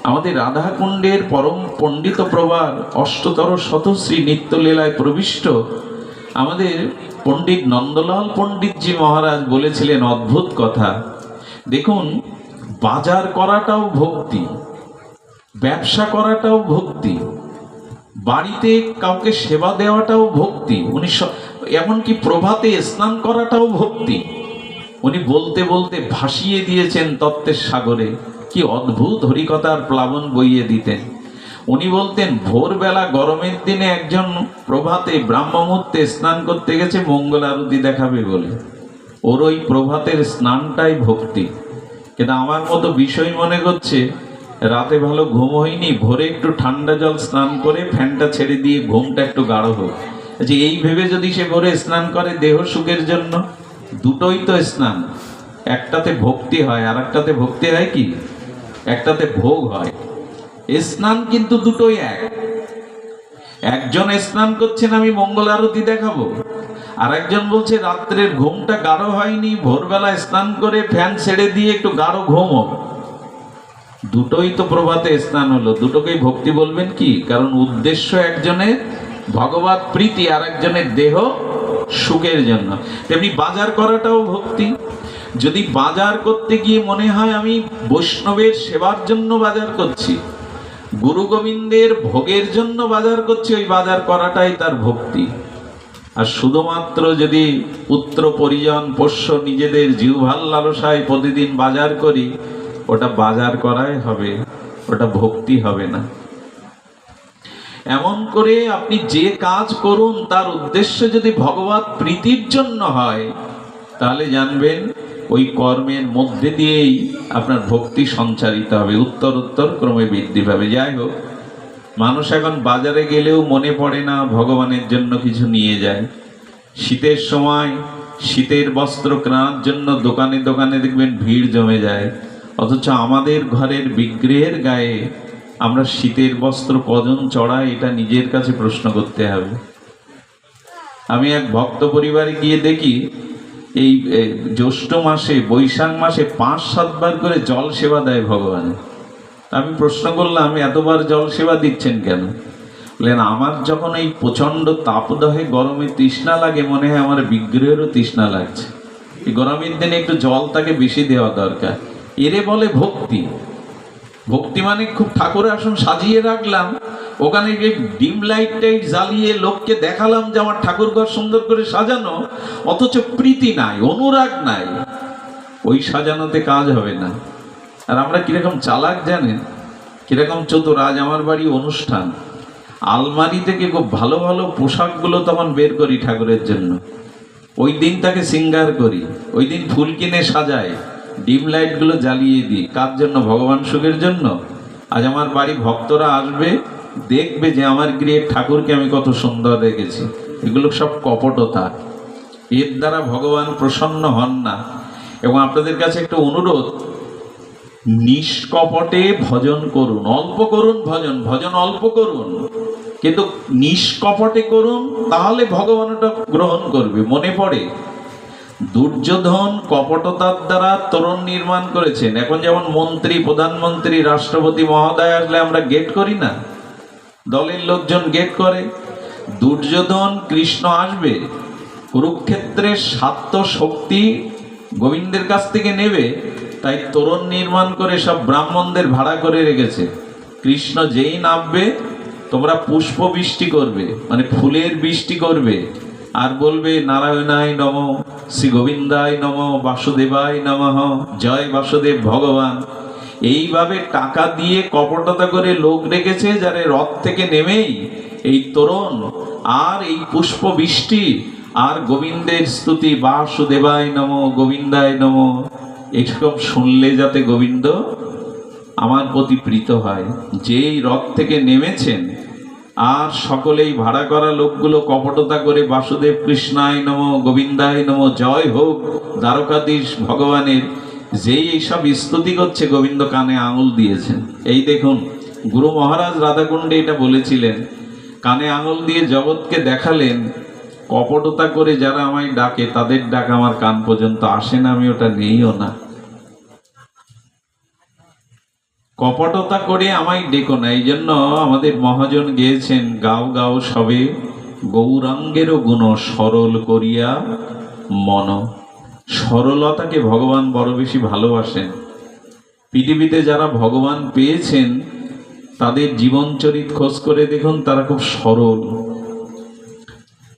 Speaker 1: আমাদের রাধাকুণ্ডের পরম পণ্ডিত প্রভার অষ্টতর শতশ্রী নিত্যলীলায় প্রবিষ্ট আমাদের পণ্ডিত নন্দলাল পণ্ডিতজি মহারাজ বলেছিলেন অদ্ভুত কথা। দেখুন, বাজার করাটাও ভক্তি, ব্যবসা করাটাও ভক্তি, বাড়িতে কাউকে সেবা দেওয়াটাও ভক্তি, এমনকি প্রভাতে স্নান করাটাও ভক্তি। উনি বলতে বলতে ভাসিয়ে দিয়েছেন তত্ত্বের সাগরে, কি অদ্ভুত হরিকথার প্লাবন বইয়ে দিতেন। উনি বলতেন ভোরবেলা গরমের দিনে একজন প্রভাতে ব্রাহ্ম মুহূর্তে স্নান করতে গেছে মঙ্গল আরতি দেখাবে বলে, ওর ওই প্রভাতের স্নানটাই ভক্তি। কিন্তু আমার মতো বিষয় মনে করছে রাতে ভালো ঘুম হয়নি, ভোরে একটু ঠান্ডা জল স্নান করে ফ্যানটা ছেড়ে দিয়ে ঘুমটা একটু গাঢ় হোক, যে এই ভেবে যদি সে ভোরে স্নান করে দেহ সুখের জন্য, দুটোই তো স্নান, একটাতে ভক্তি হয় আর একটাতে ভক্তি হয় কি, একটাতে ভোগ হয়। স্নান কিন্তু দুটোই এক। একজন স্নান করছেন আমি মঙ্গল আরতি দেখাবো, আর একজন বলছে রাত্রের ঘুমটা গাঢ় হয়নি, ভোরবেলা স্নান করে ফ্যান ছেড়ে দিয়ে একটু গাঢ় ঘুম হোক। দুটোই তো প্রভাতে স্নান হলো, দুটোকেই ভক্তি বলবেন কি? কারণ উদ্দেশ্য একজনের ভগবৎ প্রীতি আর একজনের দেহ সুখের জন্য। তেমনি বাজার করাটাও ভক্তি। যদি বাজার করতে গিয়ে মনে হয় আমি বৈষ্ণবের সেবার জন্য বাজার করছি, গুরু গোবিন্দের ভোগের জন্য বাজার করছি, ওই বাজার করাটাই তার ভক্তি। আর শুধুমাত্র যদি পুত্র পরিজন পোষ্য নিজেদের জিহ্বার লালসায় প্রতিদিন বাজার করি, ওটা বাজার করাই হবে, ওটা ভক্তি হবে না। এমন করে আপনি যে কাজ করুন তার উদ্দেশ্য যদি ভগবৎ প্রীতির জন্য হয়, তাহলে জানবেন ওই কর্মের মধ্যে দিয়েই আপনার ভক্তি সঞ্চারিত হবে, উত্তর উত্তর ক্রমে বৃদ্ধি পাবে। যাই হোক, মানুষ এখন বাজারে গেলেও মনে পড়ে না ভগবানের জন্য কিছু নিয়ে যায়। শীতের সময় শীতের বস্ত্র কেনার জন্য দোকানে দোকানে দেখবেন ভিড় জমে যায়, অথচ আমাদের ঘরের বিগ্রহের গায়ে আমরা শীতের বস্ত্র কজন চড়াই, এটা নিজের কাছে প্রশ্ন করতে হবে। আমি এক ভক্ত পরিবারে গিয়ে দেখি এই জ্যৈষ্ঠ মাসে বৈশাখ মাসে 5-7 বার করে জল সেবা দেয় ভগবান। আমি প্রশ্ন করলাম এতবার জল সেবা দিচ্ছেন কেন? বললেন আমার যখন এই প্রচন্ড তাপদহে গরমে তৃষ্ণা লাগে, মনে হয় আমার বিগ্রহেরও তৃষ্ণা লাগছে, এই গরমের দিনে একটু জল তাকে বেশি দেওয়া দরকার। এরে বলে ভক্তি। ভক্তি মানে খুব ঠাকুর আসন সাজিয়ে রাখলাম, ওখানে গিয়ে ডিম লাইট টাইট জ্বালিয়ে লোককে দেখালাম যে আমার ঠাকুর ঘর সুন্দর করে সাজানো, অথচ প্রীতি নাই, অনুরাগ নাই। ওই সাজানোতে কাজ হবে না। আর আমরা কিরকম চালাক জানেন, কিরকম চতুর। আজ আমার বাড়ি অনুষ্ঠান, আলমারি থেকে খুব ভালো ভালো পোশাকগুলো তখন বের করি ঠাকুরের জন্য। ওই দিন তাকে সিঙ্গার করি, ওই দিন ফুল কিনে সাজাই, ডিম লাইটগুলো জ্বালিয়ে দিই। কার জন্য? ভগবান সুখের জন্য। আজ আমার বাড়ি ভক্তরা আসবে, দেখবে যে আমার গৃহের ঠাকুরকে আমি কত সুন্দর রেখেছি। এগুলো সব কপটতা, এর দ্বারা ভগবান প্রসন্ন হন না। এবং আপনাদের কাছে একটা অনুরোধ, নিষ্কপটে ভজন করুন। অল্প করুন ভজন, ভজন অল্প করুন, কিন্তু নিষ্কপটে করুন, তাহলে ভগবান ওটা গ্রহণ করবে। মনে পড়ে দুর্যোধন কপটতার দ্বারা তোরণ নির্মাণ করেছেন। এখন যেমন মন্ত্রী, প্রধানমন্ত্রী, রাষ্ট্রপতি মহোদয় আসলে আমরা গেট করি না, দলের লোকজন গেট করে। দুর্যোধন কৃষ্ণ আসবে, কুরুক্ষেত্রের সাত্য শক্তি গোবিন্দের কাছ থেকে নেবে, তাই তোরণ নির্মাণ করে সব ব্রাহ্মণদের ভাড়া করে রেখেছে। কৃষ্ণ যেই নামবে তোমরা পুষ্প বৃষ্টি করবে, মানে ফুলের বৃষ্টি করবে, আর বলবে নারায়ণায় নম, শ্রী গোবিন্দায় নম, বাসুদেবায় নমঃ, জয় বাসুদেব ভগবান। এইভাবে টাকা দিয়ে কপটতা করে লোক রেখেছে, যারা রথ থেকে নেমেই এই তোরণ আর এই পুষ্প বৃষ্টি আর গোবিন্দের স্তুতি, বাসুদেবায় নম, গোবিন্দায় নম, এইসব শুনলে যাতে গোবিন্দ আমার প্রতি প্রীত হয়। যেই রথ থেকে নেমেছেন আর সকলেই ভাড়া করা লোকগুলো কপটতা করে বাসুদেব কৃষ্ণায় নম, গোবিন্দায় নম, জয় হোক দ্বারকাধীশ ভগবানের, যেই এইসব স্তুতি করছে, গোবিন্দ কানে আঙুল দিয়েছেন। এই দেখুন, গুরু মহারাজ রাধাকুণ্ডে এটা বলেছিলেন, কানে আঙুল দিয়ে জগৎকে দেখালেন, কপটতা করে যারা আমায় ডাকে তাদের ডাক আমার কান পর্যন্ত আসে না, আমি ওটা নেইও না। কপটতা করে আমায় ডেকো না। এই জন্য আমাদের মহাজন গেয়েছেন, গাও গাও সবে গৌরাঙ্গেরও গুণ সরল করিয়া মন। সরলতাকে ভগবান বড় বেশি ভালোবাসেন। পৃথিবীতে যারা ভগবান পেয়েছেন তাদের জীবনচরিত খোঁজ করে দেখুন, তারা খুব সরল।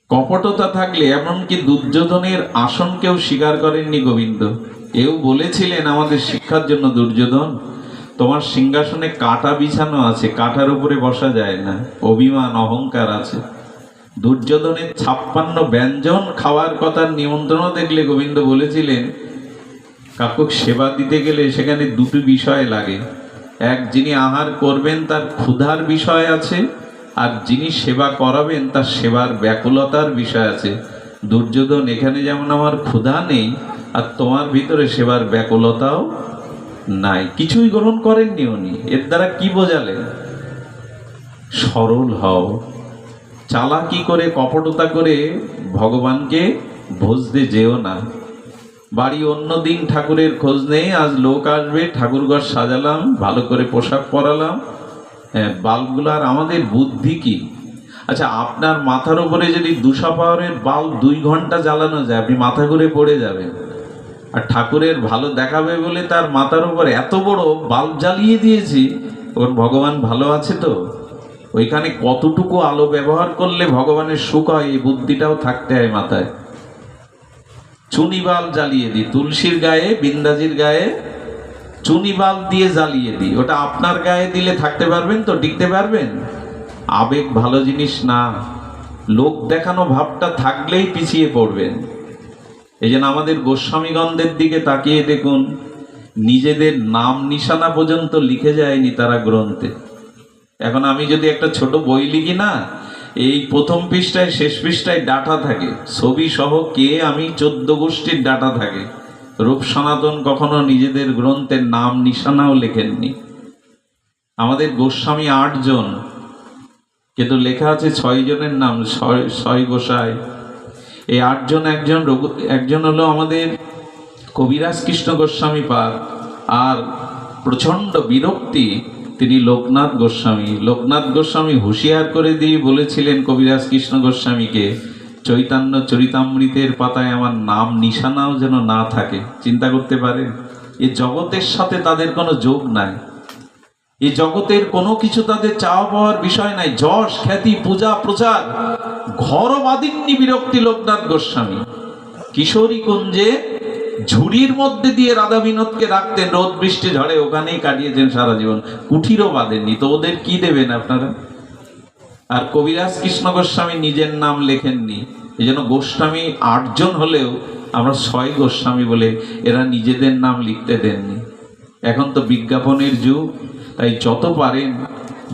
Speaker 1: কপটতা থাকলে, এমনকি দুর্যোধনের আসনকেও স্বীকার করেননি গোবিন্দ। এও বলেছিলেন আমাদের শিক্ষার জন্য, দুর্যোধন তোমার সিংহাসনে কাঁটা বিছানো আছে, কাঁটার উপরে বসা যায় না, অভিমান অহংকার আছে। দুর্যোধনের 56 ব্যঞ্জন খাওয়ার কথার নিমন্ত্রণ দেখলে গোবিন্দ বলেছিলেন, কাকুক সেবা দিতে গেলে সেখানে দুটি বিষয় লাগে। এক, যিনি আহার করবেন তার ক্ষুধার বিষয় আছে, আর যিনি সেবা করাবেন তার সেবার ব্যাকুলতার বিষয় আছে। দুর্যোধন, এখানে যেমন আমার ক্ষুধা নেই, আর তোমার ভিতরে সেবার ব্যাকুলতাও নাই। কিছুই গ্রহণ করেননি উনি। এর দ্বারা কি বোঝালেন? সরল হও। চালাকি করে, কপটতা করে ভগবানকে ভজতে যেও না। বাড়ি অন্য দিন ঠাকুরের খোঁজ নেই, আজ লোক আসবে, ঠাকুরঘর সাজালাম, ভালো করে পোশাক পরালাম, হ্যাঁ, বাল্বগুলো। আর আমাদের বুদ্ধি কি? আচ্ছা, আপনার মাথার উপরে যদি 200 পাওয়ারের বাল্ব 2 ঘন্টা জ্বালানো যায়, আপনি মাথা ঘুরে পড়ে যাবেন। আর ঠাকুরের ভালো দেখাবে বলে তার মাথার উপর এত বড় বাল্ব জ্বালিয়ে দিয়েছি, ওর ভগবান ভালো আছে তো? ওইখানে কতটুকু আলো ব্যবহার করলে ভগবানের সুখ হয়, এই বুদ্ধিটাও থাকতে হয় মাথায়। চুনি বাল্ব জ্বালিয়ে দিই, তুলসীর গায়ে, বিন্দাজির গায়ে চুনি বাল্ব দিয়ে জ্বালিয়ে দিই। ওটা আপনার গায়ে দিলে থাকতে পারবেন তো? টিকতে পারবেন? আবেগ ভালো জিনিস না। লোক দেখানো ভাবটা থাকলেই পিছিয়ে পড়বেন। এই জন্য আমাদের গোস্বামীগণদের দিকে তাকিয়ে দেখুন, নিজেদের নাম নিশানা পর্যন্ত লিখে যায়নি তারা গ্রন্থে। এখন আমি যদি একটা ছোট বই লিখি না, এই প্রথম পৃষ্ঠায় শেষ পৃষ্ঠায় ডাটা থাকে, ছবি সহ কে আমি 14 গোষ্ঠীর ডাটা থাকে। রূপ সনাতন কখনো নিজেদের গ্রন্থের নাম নিশানাও লেখেননি। আমাদের গোস্বামী 8 জন, কিন্তু লেখা আছে 6 জনের নাম, 6 গোসাই। এই 8 জন, একজন হলো আমাদের কবিরাজ কৃষ্ণ গোস্বামী পাদ, আর প্রচণ্ড বিরক্তি তিনি লোকনাথ গোস্বামী। লোকনাথ গোস্বামী হুঁশিয়ার করে দিয়ে বলেছিলেন কবিরাজ কৃষ্ণ গোস্বামীকে, চৈতন্য চরিতামৃতের পাতায় আমার নাম নিশানাও যেন না থাকে। চিন্তা করতে পারেন? এই জগতের সাথে তাদের কোনো যোগ নাই, এই জগতের কোনো কিছু তাদের চাওয়া পাওয়ার বিষয় নাই। যশ, খ্যাতি, পূজা, প্রচার, ঘর বাঁধেননি বিরক্তি লোকনাথ গোস্বামী। কিশোরী কুঞ্জে ঝুড়ির মধ্যে দিয়ে রাধা বিনোদকে রাখতেন, রোদ বৃষ্টি ঝড়ে ওখানেই কাটিয়েছেন সারা জীবন, কুঠিরও বাঁধেননি। তো ওদের কি দেবেন আপনারা? আর কবিরাজ কৃষ্ণ গোস্বামী নিজের নাম লেখেননি, এই জন্য গোস্বামী 8 জন হলেও আমরা 6 গোস্বামী বলে এরা নিজেদের নাম লিখতে দেননি। এখন তো বিজ্ঞাপনের যুগ, তাই যত পারেন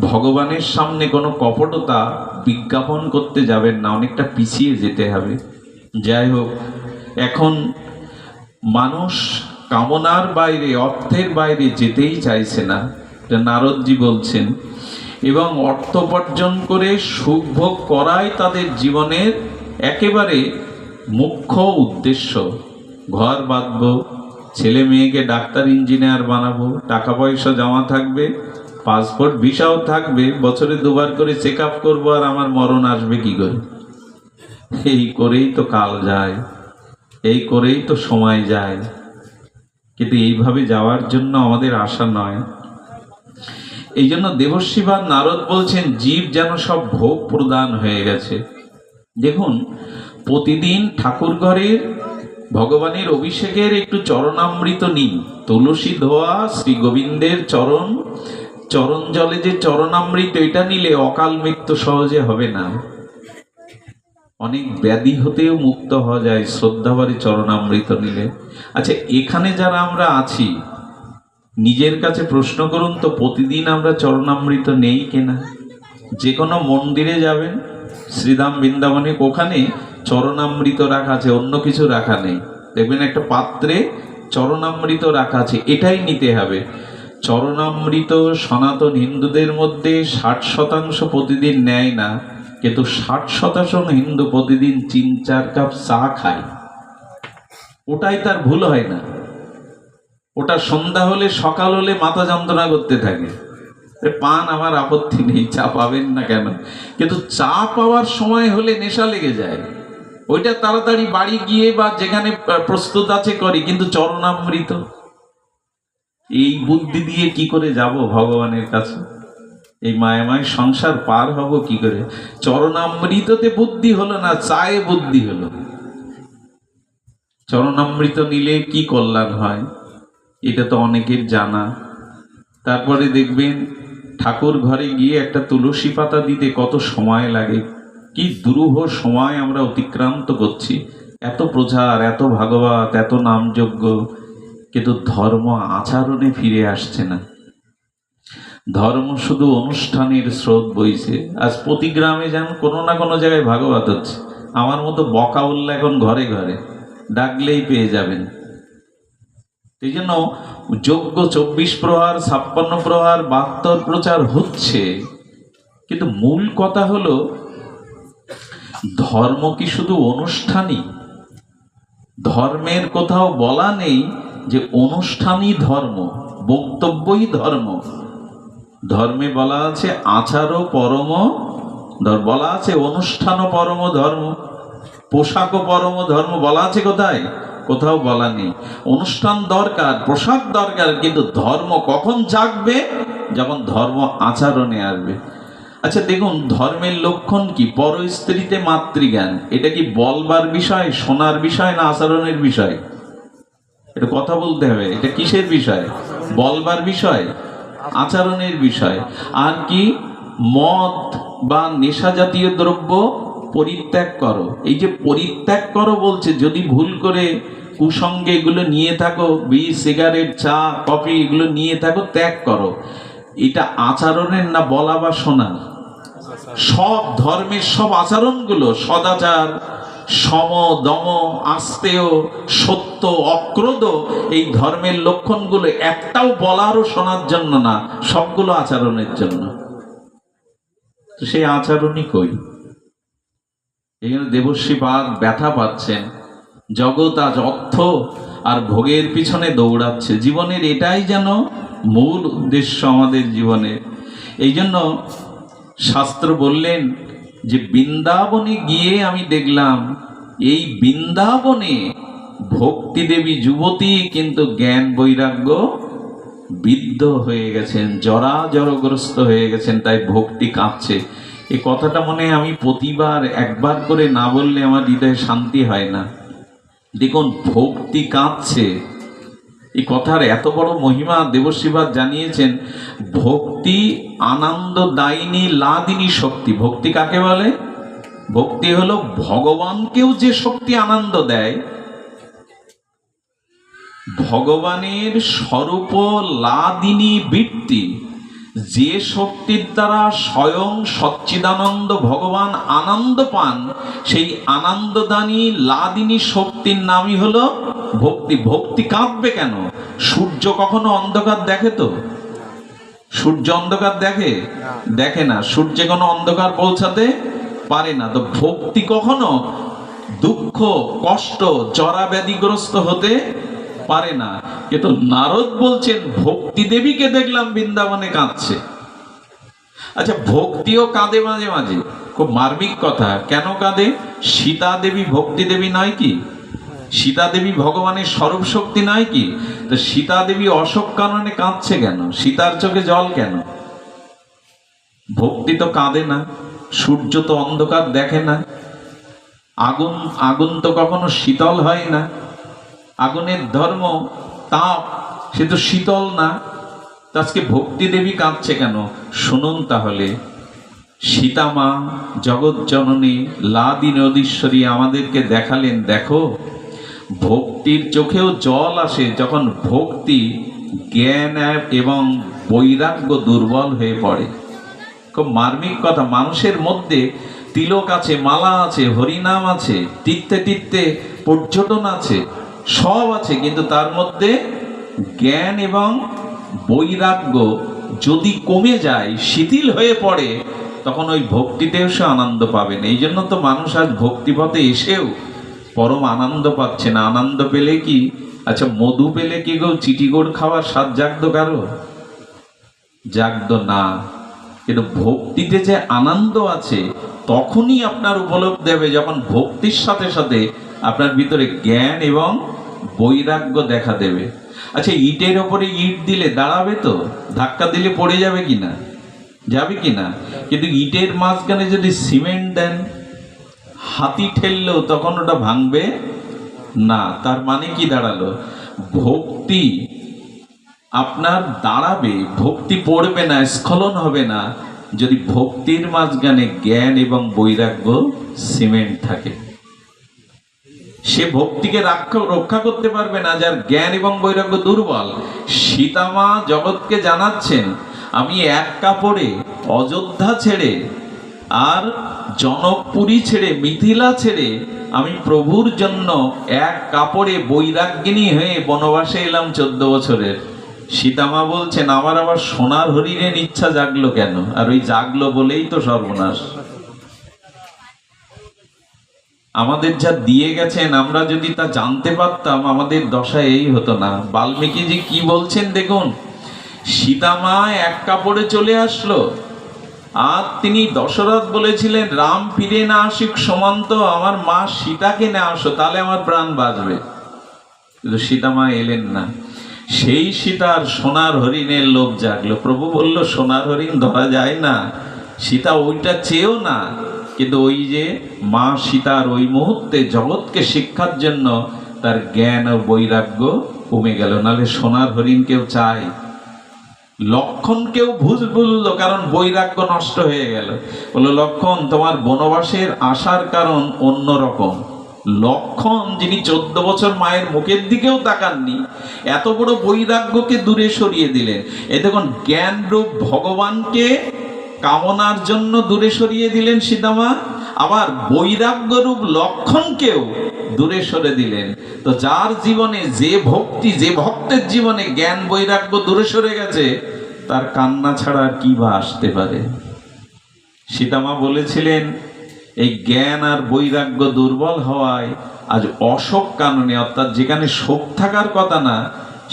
Speaker 1: ভগবানের সামনে কোনো কপটতা বিজ্ঞাপন করতে যাবেন না, অনেকটা পিছিয়ে যেতে হবে। যাই হোক, এখন মানুষ কামনার বাইরে, অর্থের বাইরে যেতেই চাইছে না, এটা নারদজি বলছেন। এবং অর্থ উপার্জন করে সুখ ভোগ করাই তাদের জীবনের একেবারে মুখ্য উদ্দেশ্য। ঘর বাঁধবো, ছেলে মেয়েকে ডাক্তার ইঞ্জিনিয়ার বানাবো, টাকা পয়সা জমা থাকবে, পাসপোর্ট ভিসাও থাকবে, বছরে 2 বার করে চেক আপ করবো, আর আমার মরণ আসবে কি করে? এই করেই তো কাল যায়, এই করেই তো সময় যায়। কিন্তু এইভাবে যাওয়ার জন্য আমাদের আশা নয়। এই জন্য দেবর্ষি বা নারদ বলছেন জীব যেন সব ভোগ প্রদান হয়ে গেছে। দেখুন, প্রতিদিন ঠাকুর ঘরের ভগবানের অভিষেকের একটু চরণামৃত নিন, তুলসী ধোয়া শ্রী গোবিন্দের চরণ জলে যে চরণামৃত, এটা নিলে অকাল মৃত্যু সহজে হবে না। অনেক ব্যাধি হতেও মুক্ত হওয়া যায় শ্রদ্ধাভরে চরণামৃত নিলে। আচ্ছা, এখানে যারা আমরা আছি, নিজের কাছে প্রশ্ন করুন তো, প্রতিদিন আমরা চরণামৃত নেই কিনা? যে কোনো মন্দিরে যাবেন, শ্রীধাম বৃন্দাবনে, ওখানে চরণামৃত রাখা আছে, অন্য কিছু রাখা নেই। দেখবেন একটা পাত্রে চরণামৃত রাখা আছে, এটাই নিতে হবে। চরণামৃত সনাতন হিন্দুদের মধ্যে 60% প্রতিদিন নেয় না, কিন্তু 60% হিন্দু প্রতিদিন 3-4 কাপ চা খায়। ওটাই তার ভুল হয় না। ওটা সন্ধ্যা হলে সকাল হলে মাথা যন্ত্রণা করতে থাকে। পান আমার আপত্তি নেই, চা পাবেন না কেন, কিন্তু চা পাওয়ার সময় হলে নেশা লেগে যায়। ওইটা তাড়াতাড়ি বাড়ি গিয়ে বা যেখানে প্রস্তুত আছে করি, কিন্তু চরণামৃত, এই বুদ্ধি দিয়ে কি করে যাব ভগবানের কাছে? এই মায়াময় সংসার পার হব কি করে? চরণামৃততে বুদ্ধি হলো না, চায়ে বুদ্ধি হলো। চরণামৃত নিলে কি কল্যাণ হয়, এটা তো অনেকের জানা। তারপরে দেখবেন ঠাকুর ঘরে গিয়ে একটা তুলসী পাতা দিতে কত সময় লাগে, কি দুরূহ সময় আমরা অতিক্রান্ত করছি। এত প্রচার, এত ভাগবত, এত নামযজ্ঞ, কিন্তু ধর্ম আচরণে ফিরে আসছে না। ধর্ম শুধু অনুষ্ঠানের স্রোত বইছে। আজ প্রতি গ্রামে যান, কোনো না কোনো জায়গায় ভাগবত হচ্ছে। আমার মতো বকা উল্লা এখন ঘরে ঘরে, ডাকলেই পেয়ে যাবেন। এই জন্য যজ্ঞ 24 প্রহার, 56 প্রহার, 72 প্রচার হচ্ছে, কিন্তু মূল কথা হলো ধর্ম কি শুধু অনুষ্ঠানই? ধর্মের কোথাও বলা নেই যে অনুষ্ঠানই ধর্ম, বক্তব্যই ধর্ম। ধর্মে বলা আছে আচারও পরম, বলা আছে অনুষ্ঠানও পরম ধর্ম, পোশাকও পরম ধর্ম, বলা আছে কোথায়? কোথাও বলা নেই। অনুষ্ঠান দরকার, পোশাক দরকার, কিন্তু ধর্ম কখন জাগবে? যখন ধর্ম আচরণে আসবে। আচ্ছা দেখুন, ধর্মের লক্ষণ কি? পর স্ত্রীতে মাতৃজ্ঞান। এটা কি বলবার বিষয়, শোনার বিষয়, না আচরণের বিষয়? এটা কথা বলতে হবে। এটা কিসের বিষয়? বলবার বিষয়, আচরণের বিষয়। আর কি? মদ বা নেশা জাতীয় দ্রব্য পরিত্যাগ করো। এই যে পরিত্যাগ করো বলছে, যদি ভুল করে কুসঙ্গে এগুলো নিয়ে থাকো, বিড়ি, সিগারেট, চা, কফি এগুলো নিয়ে থাকো, ত্যাগ করো। এটা আচরণের না বলা বা শোনার? সব ধর্মের সব আচরণগুলো সদাচার, সম, দম, আস্তেয়, সত্য, অক্রোধ, এই ধর্মের লক্ষণগুলো একটাও বলার ও শোনার জন্য না, সবগুলো আচরণের জন্য। সেই আচরণই কই? এই জন্য দেবর্ষি পাদ ব্যথা পাচ্ছেন। জগৎ আজ অর্থ আর ভোগের পিছনে দৌড়াচ্ছে। জীবনের এটাই যেন মূল উদ্দেশ্য আমাদের জীবনের। এই জন্য শাস্ত্র বললেন যে বৃন্দাবনে গিয়ে আমি দেখলাম, এই বৃন্দাবনে ভক্তি দেবী যুবতী কিন্তু জ্ঞান বৈরাগ্য বিদ্ধ হয়ে গেছেন, জরাজরগ্রস্ত হয়ে গেছেন, তাই ভক্তি কাঁপছে। এই কথাটা মনে আমি প্রতিবার একবার করে না বললে আমার হৃদয়ে শান্তি হয় না। দেখুন, ভক্তি কাঁদছে, এই কথার এত বড় মহিমা দেবশ্রীবাদ জানিয়েছেন। ভক্তি আনন্দদায়িনী লাদিনী শক্তি। ভক্তি কাকে বলে? ভক্তি হলো ভগবানকেও যে শক্তি আনন্দ দেয়, ভগবানের স্বরূপ লাদিনী বৃত্তি, যে শক্তির দ্বারা স্বয়ং সচ্চিদানন্দ ভগবান আনন্দ পান, সেই আনন্দদানী লাদিনী শক্তির নামই হলো ভক্তি। ভক্তি কাঁদবে কেন? সূর্য কখনো অন্ধকার দেখে? তো সূর্য অন্ধকার দেখে? দেখে না। সূর্যে কোনো অন্ধকার পৌঁছাতে পারে না। তো ভক্তি কখনো দুঃখ, কষ্ট, জরা ব্যাধিগ্রস্ত হতে পারে না। কিন্তু নারদ বলছেন ভক্তি দেবীকে দেখলাম বৃন্দাবনে কাঁদছে। আচ্ছা, ভক্তিও কাঁদে মাঝে মাঝে। খুব মার্মিক কথা। কেন কাঁদে? সীতা দেবী ভক্তি দেবী নয় কি? সীতা দেবী ভগবানের স্বরূপ শক্তি নয় কি? তো সীতা দেবী অশোক কাননে কাঁদছে কেন? সীতার চোখে জল কেন? ভক্তি তো কাঁদে না। সূর্য তো অন্ধকার দেখে না। আগুন আগুন তো কখনো শীতল হয় না। আগুনের ধর্ম তাপ, সে তো শীতল না। আজকে ভক্তি দেবী কাঁদছে কেন? শুনুন তাহলে। সীতামা জগৎ জননী লাদিনীশ্বরী আমাদেরকে দেখালেন, দেখো ভক্তির চোখেও জল আসে যখন ভক্তি, জ্ঞান এবং বৈরাগ্য দুর্বল হয়ে পড়ে। খুব মার্মিক কথা। মানুষের মধ্যে তিলক আছে, মালা আছে, হরিনাম আছে, তীর্থে তীর্থে পর্যটন আছে, সব আছে, কিন্তু তার মধ্যে জ্ঞান এবং বৈরাগ্য যদি কমে যায়, শিথিল হয়ে পড়ে, তখন ওই ভক্তিতেও সে আনন্দ পাবে না। এই জন্য তো মানুষ আজ ভক্তিপথে এসেও পরম আনন্দ পাচ্ছে না। আনন্দ পেলে কি, আচ্ছা মধু পেলে কি গো চিটিগোড় খাওয়ার স্বাদ জাগতো কারো? জাগতো না। কিন্তু ভক্তিতে যে আনন্দ আছে তখনই আপনার উপলব্ধি হবে, যখন ভক্তির সাথে সাথে আপনার ভিতরে জ্ঞান এবং বৈরাগ্য দেখা দেবে। আচ্ছা, ইটের ওপরে ইট দিলে দাঁড়াবে তো? ধাক্কা দিলে পড়ে যাবে কিনা? যাবে কিনা? কিন্তু ইটের মাঝখানে যদি সিমেন্ট দেন, হাতি ঠেললেও তখন ওটা ভাঙবে না। তার মানে কি দাঁড়ালো? ভক্তি আপনার দাঁড়াবে, ভক্তি পড়বে না, স্খলন হবে না, যদি ভক্তির মাঝখানে জ্ঞান এবং বৈরাগ্য সিমেন্ট থাকে। সে ভক্তিকে রক্ষা করতে পারবে না যার জ্ঞান এবং বৈরাগ্য দুর্বল। সীতামা জগৎকে জানাচ্ছেন, আমি এক কাপড়ে অযোধ্যা ছেড়ে আর জনকপুরী ছেড়ে, মিথিলা ছেড়ে আমি প্রভুর জন্য এক কাপড়ে বৈরাগ্যিনী হয়ে বনবাসে এলাম 14 বছরের। সীতামা বলছেন, আমার আবার সোনার হরিণের ইচ্ছা জাগলো কেন? আর ওই জাগলো বলেই তো সর্বনাশ। আমাদের যা দিয়ে গেছেন, আমরা যদি তা জানতে পারতাম, আমাদের দশা এই হতো না। বাল্মীকিজি কি বলছেন দেখুন। সীতামা এক কাপড়ে চলে আসলো, আর তিনি দশরথ বলেছিলেন রাম ফিরে না আসুক সমান্ত, আমার মা সীতাকে না আসো, তাহলে আমার প্রাণ বাঁচবে। কিন্তু সীতামা এলেন না। সেই সীতার সোনার হরিণের লোভ জাগলো। প্রভু বলল, সোনার হরিণ ধরা যায় না। সীতা ওইটা চেয়েও না, কিন্তু ওই যে মা সীতার ওই মুহূর্তে জগৎকে শিক্ষার জন্য তার জ্ঞান ও বৈরাগ্য কমে গেল। নাহলে সোনার হরিণ কেউ চায়? লক্ষণ কেউ বুঝলো, কারণ বৈরাগ্য নষ্ট হয়ে গেল। বললো, লক্ষণ তোমার বনবাসের আসার কারণ অন্যরকম। লক্ষণ যিনি 14 বছর মায়ের মুখের দিকেও তাকাননি, এত বড় বৈরাগ্যকে দূরে সরিয়ে দিলেন। এ দেখুন, জ্ঞান রূপ ভগবানকে কামনার জন্য দূরে সরিয়ে দিলেন সীতামা, আবার বৈরাগ্য রূপ লক্ষণকেও দূরে সরে দিলেন। তো যার জীবনে যে ভক্তি, যে ভক্তের জীবনে জ্ঞান বৈরাগ্য দূরে সরে গেছে, তার কান্না ছাড়া আর কি বা আসতে পারে? সীতামা বলেছিলেন, এই জ্ঞান আর বৈরাগ্য দুর্বল হওয়ায় আজ অশোক কাননে, অর্থাৎ যেখানে শোক থাকার কথা না,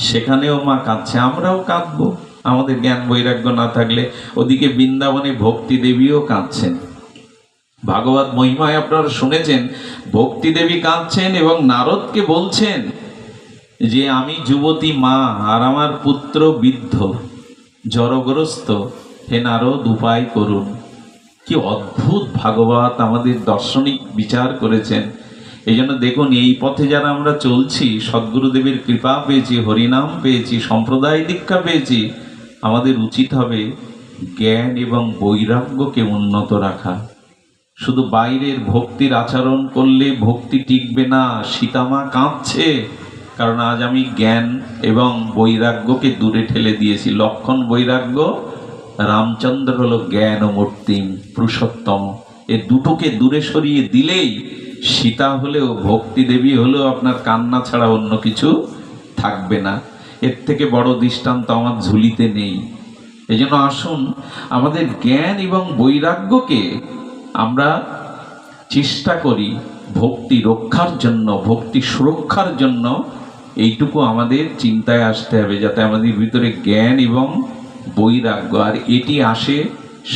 Speaker 1: সেখানেও মা কাঁদছে। আমরাও কাঁদবো আমাদের জ্ঞান বৈরাগ্য না থাকলে। ওদিকে বৃন্দাবনে ভক্তি দেবীও কাঁদছেন। ভাগবত মহিমায় আপনারা শুনেছেন, ভক্তি দেবী কাঁদছেন এবং নারদকে বলছেন যে আমি যুবতী মা আর আমার পুত্র বৃদ্ধ জড়গ্রস্ত, হে নারদ উপায় করুন। কি অদ্ভুত ভাগবত আমাদের দার্শনিক বিচার করেছেন। এই জন্য দেখুন, এই পথে যারা আমরা চলছি, সদ্গুরুদেবের কৃপা পেয়েছি, হরিনাম পেয়েছি, সম্প্রদায় দীক্ষা পেয়েছি, আমাদের উচিত হবে জ্ঞান এবং বৈরাগ্যকে উন্নত রাখা। শুধু বাইরের ভক্তির আচরণ করলে ভক্তি টিকবে না। সীতামা কাঁদছে, কারণ আজ আমি জ্ঞান এবং বৈরাগ্যকে দূরে ঠেলে দিয়েছি। লক্ষণ বৈরাগ্য, রামচন্দ্র হলো জ্ঞান ও মূর্তিম পুরুষোত্তম। এ দুটোকে দূরে সরিয়ে দিলেই সীতা হলেও, ভক্তি দেবী হলেও আপনার কান্না ছাড়া অন্য কিছু থাকবে না। এর থেকে বড় দৃষ্টান্ত আমার ঝুলিতে নেই। এই জন্য আসুন, আমাদের জ্ঞান এবং বৈরাগ্যকে আমরা চেষ্টা করি ভক্তি রক্ষার জন্য, ভক্তি সুরক্ষার জন্য। এইটুকু আমাদের চিন্তায় আসতে হবে, যাতে আমাদের ভিতরে জ্ঞান এবং বৈরাগ্য, আর এটি আসে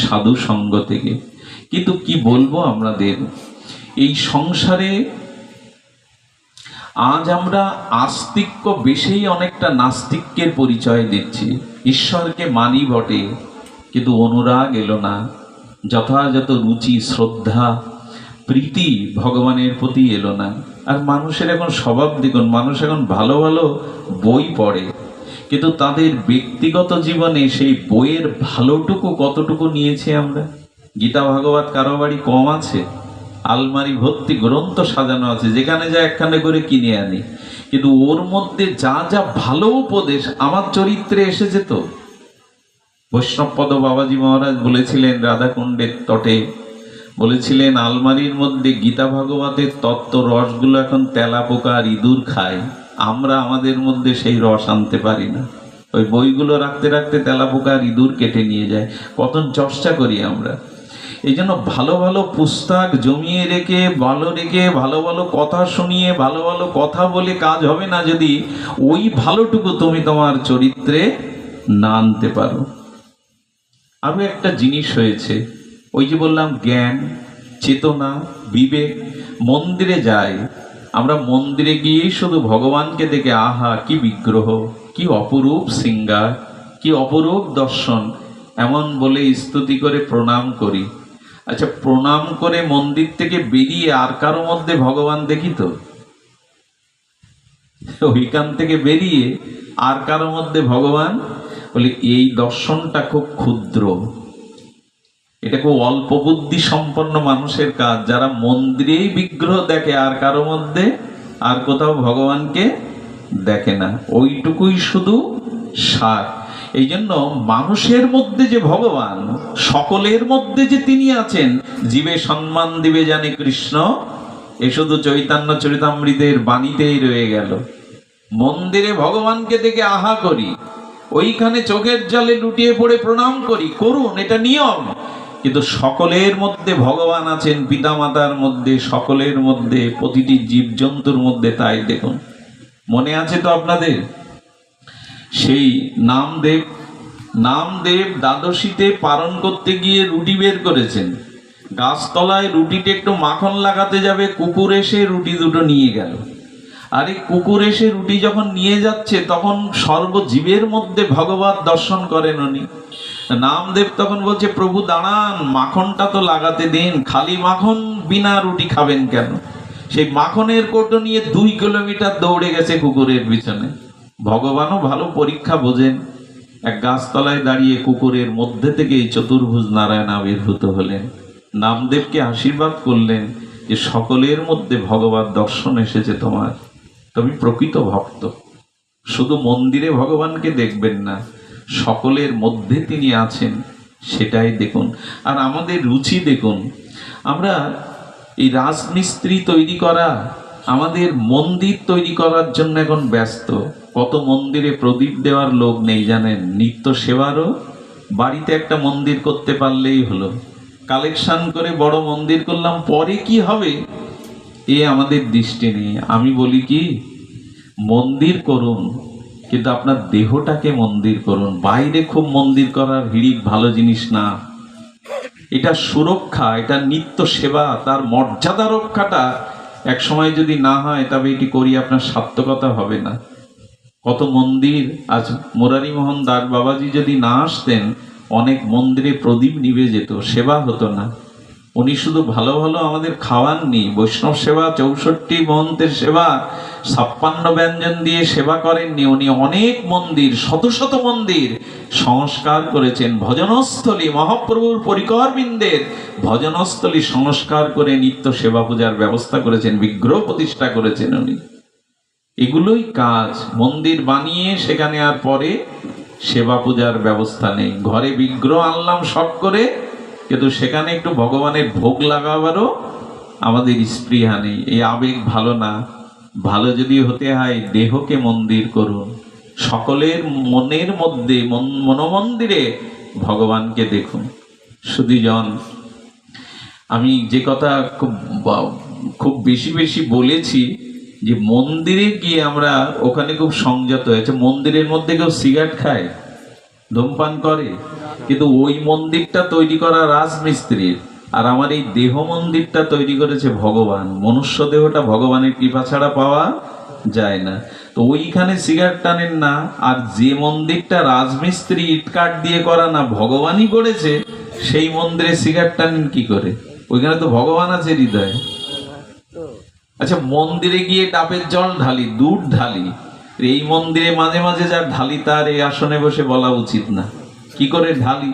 Speaker 1: সাধু সঙ্গ থেকে। কিন্তু কি বলবো আপনাদের, এই সংসারে আজ আমরা আস্তিক্য বেশেই অনেকটা নাস্তিক্যের পরিচয় দিচ্ছি। ঈশ্বরকে মানি বটে, কিন্তু অনুরাগ এলো না, যথাযথ রুচি, শ্রদ্ধা, প্রীতি ভগবানের প্রতি এলো না। আর মানুষের এখন স্বভাব দেখুন, মানুষ এখন ভালো ভালো বই পড়ে, কিন্তু তাদের ব্যক্তিগত জীবনে সেই বইয়ের ভালোটুকু কতটুকু নিয়েছে আমরা? গীতা ভাগবত কারো বাড়ি কম আছে? আলমারি ভর্তি গ্রন্থ সাজানো আছে, যেখানে যা একখানে করে কিনে আনি, কিন্তু ওর মধ্যে যা যা ভালো উপদেশ আমার চরিত্রে এসেছে। তো বৈষ্ণবপদ বাবাজি মহারাজ বলেছিলেন রাধাকুণ্ডের তটে, বলেছিলেন আলমারির মধ্যে গীতা ভাগবতের তত্ত্ব রসগুলো এখন তেলা পোকা আর ইঁদুর খায়, আমরা আমাদের মধ্যে সেই রস আনতে পারি না। ওই বইগুলো রাখতে রাখতে তেলা পোকা আর ইঁদুর কেটে নিয়ে যায়। কত চর্চা করি আমরা। এই জন্য ভালো ভালো পুস্তক জমিয়ে রেখে, ভালো ভালো কথা শুনিয়ে, ভালো ভালো কথা বলে কাজ হবে না, যদি ওই ভালোটুকু তুমি তোমার চরিত্রে না আনতে পারো। আরো একটা জিনিস হয়েছে, ওই যে বললাম জ্ঞান, চেতনা, বিবেক। মন্দিরে যাই আমরা, মন্দিরে গিয়েই শুধু ভগবানকে দেখে আহা কি বিগ্রহ, কি অপরূপ শৃঙ্গার, কি অপরূপ দর্শন, এমন বলে স্তুতি করে প্রণাম করি। আচ্ছা, প্রণাম করে মন্দির থেকে বেরিয়ে আর কারো মধ্যে ভগবান দেখি তো? ওইখান থেকে বেরিয়ে আর কারো মধ্যে ভগবান? বলে এই দর্শনটা খুব ক্ষুদ্র, এটা খুব অল্প বুদ্ধি সম্পন্ন মানুষের কাজ, যারা মন্দিরেই বিগ্রহ দেখে আর কারো মধ্যে আর কোথাও ভগবানকে দেখে না। ওইটুকুই শুধু সার। এই জন্য মানুষের মধ্যে যে ভগবান, সকলের মধ্যে যে তিনি আছেন, জীবে সম্মান দিবে জানে কৃষ্ণ, এ শুধু চৈতন্য চরিতামৃতের বাণীতেই রয়ে গেল। মন্দিরে ভগবানকে দেখে আহা করি, ওইখানে চোখের জলে লুটিয়ে পড়ে প্রণাম করি, করুন, এটা নিয়ম। কিন্তু সকলের মধ্যে ভগবান আছেন, পিতামাতার মধ্যে, সকলের মধ্যে, প্রতিটি জীবজন্তুর মধ্যে। তাই দেখুন, মনে আছে তো আপনাদের সেই নামদেব দ্বাদশীতে পালন করতে গিয়ে রুটি বের করেছেন, গাছতলায় রুটিতে একটু মাখন লাগাতে যাবে, কুকুর এসে রুটি দুটো নিয়ে গেল। আর এই কুকুর এসে রুটি যখন নিয়ে যাচ্ছে, তখন সর্বজীবের মধ্যে ভগবত দর্শন করেন উনি। নামদেব তখন বলছে, প্রভু দাঁড়ান, মাখনটা তো লাগাতে দিন, খালি মাখন বিনা রুটি খাবেন কেন? সেই মাখনের কৌটো নিয়ে 2 কিলোমিটার দৌড়ে গেছে কুকুরের পিছনে। ভগবানও ভালো পরীক্ষা বোঝেন। এক গাছতলায় দাঁড়িয়ে কুকুরের মধ্যে থেকে এই চতুর্ভুজ নারায়ণ আবির্ভূত হলেন, নামদেবকে আশীর্বাদ করলেন যে সকলের মধ্যে ভগবত দর্শন এসেছে তোমার, তুমি প্রকৃত ভক্ত। শুধু মন্দিরে ভগবানকে দেখবেন না, সকলের মধ্যে তিনি আছেন, সেটাই দেখুন। আর আমাদের রুচি দেখুন, আমরা এই রাজমিস্ত্রি তৈরি করা, আমাদের মন্দির তৈরি করার জন্য এখন ব্যস্ত। কত মন্দিরে প্রদীপ দেওয়ার লোক নেই জানেন? নিত্য সেবারও বাড়িতে একটা মন্দির করতে পারলেই হলো। কালেকশন করে বড় মন্দির করলাম, পরে কি হবে এ আমাদের দৃষ্টি নেই। আমি বলি কি, মন্দির করুন, কিন্তু আপনার দেহটাকে মন্দির করুন। বাইরে খুব মন্দির করার হিড়িক ভালো জিনিস না। এটা সুরক্ষা, এটা নিত্য সেবা, তার মর্যাদা রক্ষাটা এক সময় যদি না হয়, তবে এটি করি আপনার সার্থকতা হবে না। কত মন্দির আজ মুরারি মোহন দাস বাবাজি যদি না আসতেন, অনেক মন্দিরে প্রদীপ নিভে যেত, সেবা হতো না। উনি শুধু ভালো ভালো আমাদের খাওয়াননি, বৈষ্ণব সেবা 64 মহন্তের সেবা 56 ব্যঞ্জন দিয়ে সেবা করেননি, উনি অনেক মন্দির, শত শত মন্দির সংস্কার করেছেন। ভজনস্থলী, মহাপ্রভুর পরিকরবৃন্দের ভজনস্থলী সংস্কার করে নিত্য সেবা পূজার ব্যবস্থা করেছেন, বিগ্রহ প্রতিষ্ঠা করেছেন উনি। এগুলোই কাজ। মন্দির বানিয়ে সেখানে আর পরে সেবা পূজার ব্যবস্থা নেই। ঘরে বিগ্রহ আনলাম শখ করে, কিন্তু সেখানে একটু ভগবানের ভোগ লাগাবারও আমাদের স্পৃহা নেই। এই আবেগ ভালো না। ভালো যদি হতে হয় দেহকে মন্দির করুন, সকলের মনের মধ্যে মনোমন্দিরে ভগবানকে দেখুন। সুধীজন, আমি যে কথা খুব বেশি বেশি বলেছি যে মন্দিরে গিয়ে আমরা ওখানে খুব সংযত হয়েছে। মন্দিরের মধ্যে কেউ সিগারেট খায়, ধূমপান করে, কিন্তু ওই মন্দিরটা তৈরি করা রাজমিস্ত্রির, আর আমার এই দেহ মন্দিরটা তৈরি করেছে ভগবান। মনুষ্য দেহটা ভগবানের কৃপা ছাড়া পাওয়া যায় না। তো ওইখানে সিগারেট টানেন না, আর যে মন্দিরটা রাজমিস্ত্রি ইটকাঠ দিয়ে করা না, ভগবানই করেছে, সেই মন্দিরে সিগারেট টানেন কি করে? ওইখানে তো ভগবান আছে হৃদয়ে। আচ্ছা, মন্দিরে গিয়ে ডাবের জল ঢালি, দুধ ঢালি, এই মন্দিরে মাঝে মাঝে যা ঢালি তার এই আসনে বসে বলা উচিত না। কি করে ঢালি?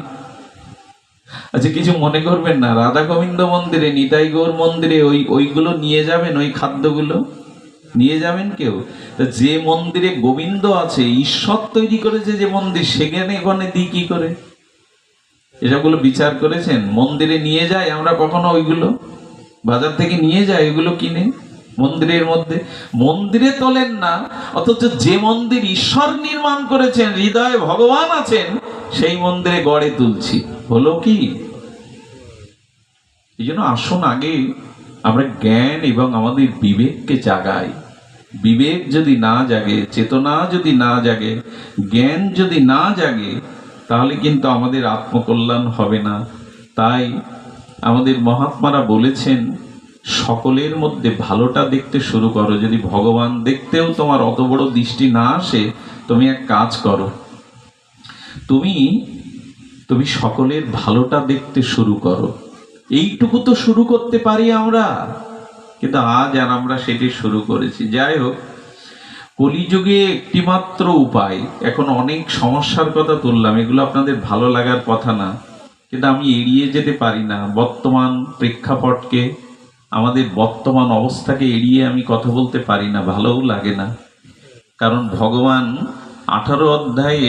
Speaker 1: আচ্ছা, কিছু মনে করবেন না। রাধা গোবিন্দ মন্দিরে, নিতাই গৌর মন্দিরে ওইগুলো নিয়ে যাবেন, ওই খাদ্যগুলো নিয়ে যাবেন কেউ? তা যে মন্দিরে গোবিন্দ আছে, ঈশ্বর তৈরি করেছে যে মন্দির, সেখানে ওখানে দিই কি করে? এসবগুলো বিচার করেছেন? মন্দিরে নিয়ে যাই আমরা কখনো? ওইগুলো বাজার থেকে নিয়ে যায়, ওইগুলো কিনে মন্দিরের মধ্যে মন্দিরে তোলেন না, অথচ যে মন্দির ঈশ্বর নির্মাণ করেছেন, হৃদয়ে ভগবান আছেন, সেই মন্দিরে গড়ে তুলছি। হলো কি? এই জন্য আসুন আগে আমরা জ্ঞান এবং আমাদের বিবেককে জাগাই। বিবেক যদি না জাগে, চেতনা যদি না জাগে, জ্ঞান যদি না জাগে, তাহলে কিন্তু আমাদের আত্মকল্যাণ হবে না। তাই আমাদের মহাত্মারা বলেছেন, সকলের মধ্যে ভালোটা দেখতে শুরু করো। যদি ভগবান দেখতেও তোমার অত বড় দৃষ্টি না আসে, তুমি এক কাজ করো, তুমি সকলের ভালোটা দেখতে শুরু করো। এইটুকু তো শুরু করতে পারি আমরা, কিন্তু আজ আর আমরা সেটি শুরু করেছি। যাই হোক, কলিযুগে একটিমাত্র উপায়। এখন অনেক সমস্যার কথা তুললাম, এগুলো আপনাদের ভালো লাগার কথা না, কিন্তু আমি এড়িয়ে যেতে পারি না। বর্তমান প্রেক্ষাপটকে, আমাদের বর্তমান অবস্থাকে এড়িয়ে আমি কথা বলতে পারি না, ভালোও লাগে না। কারণ ভগবান 18 অধ্যায়ে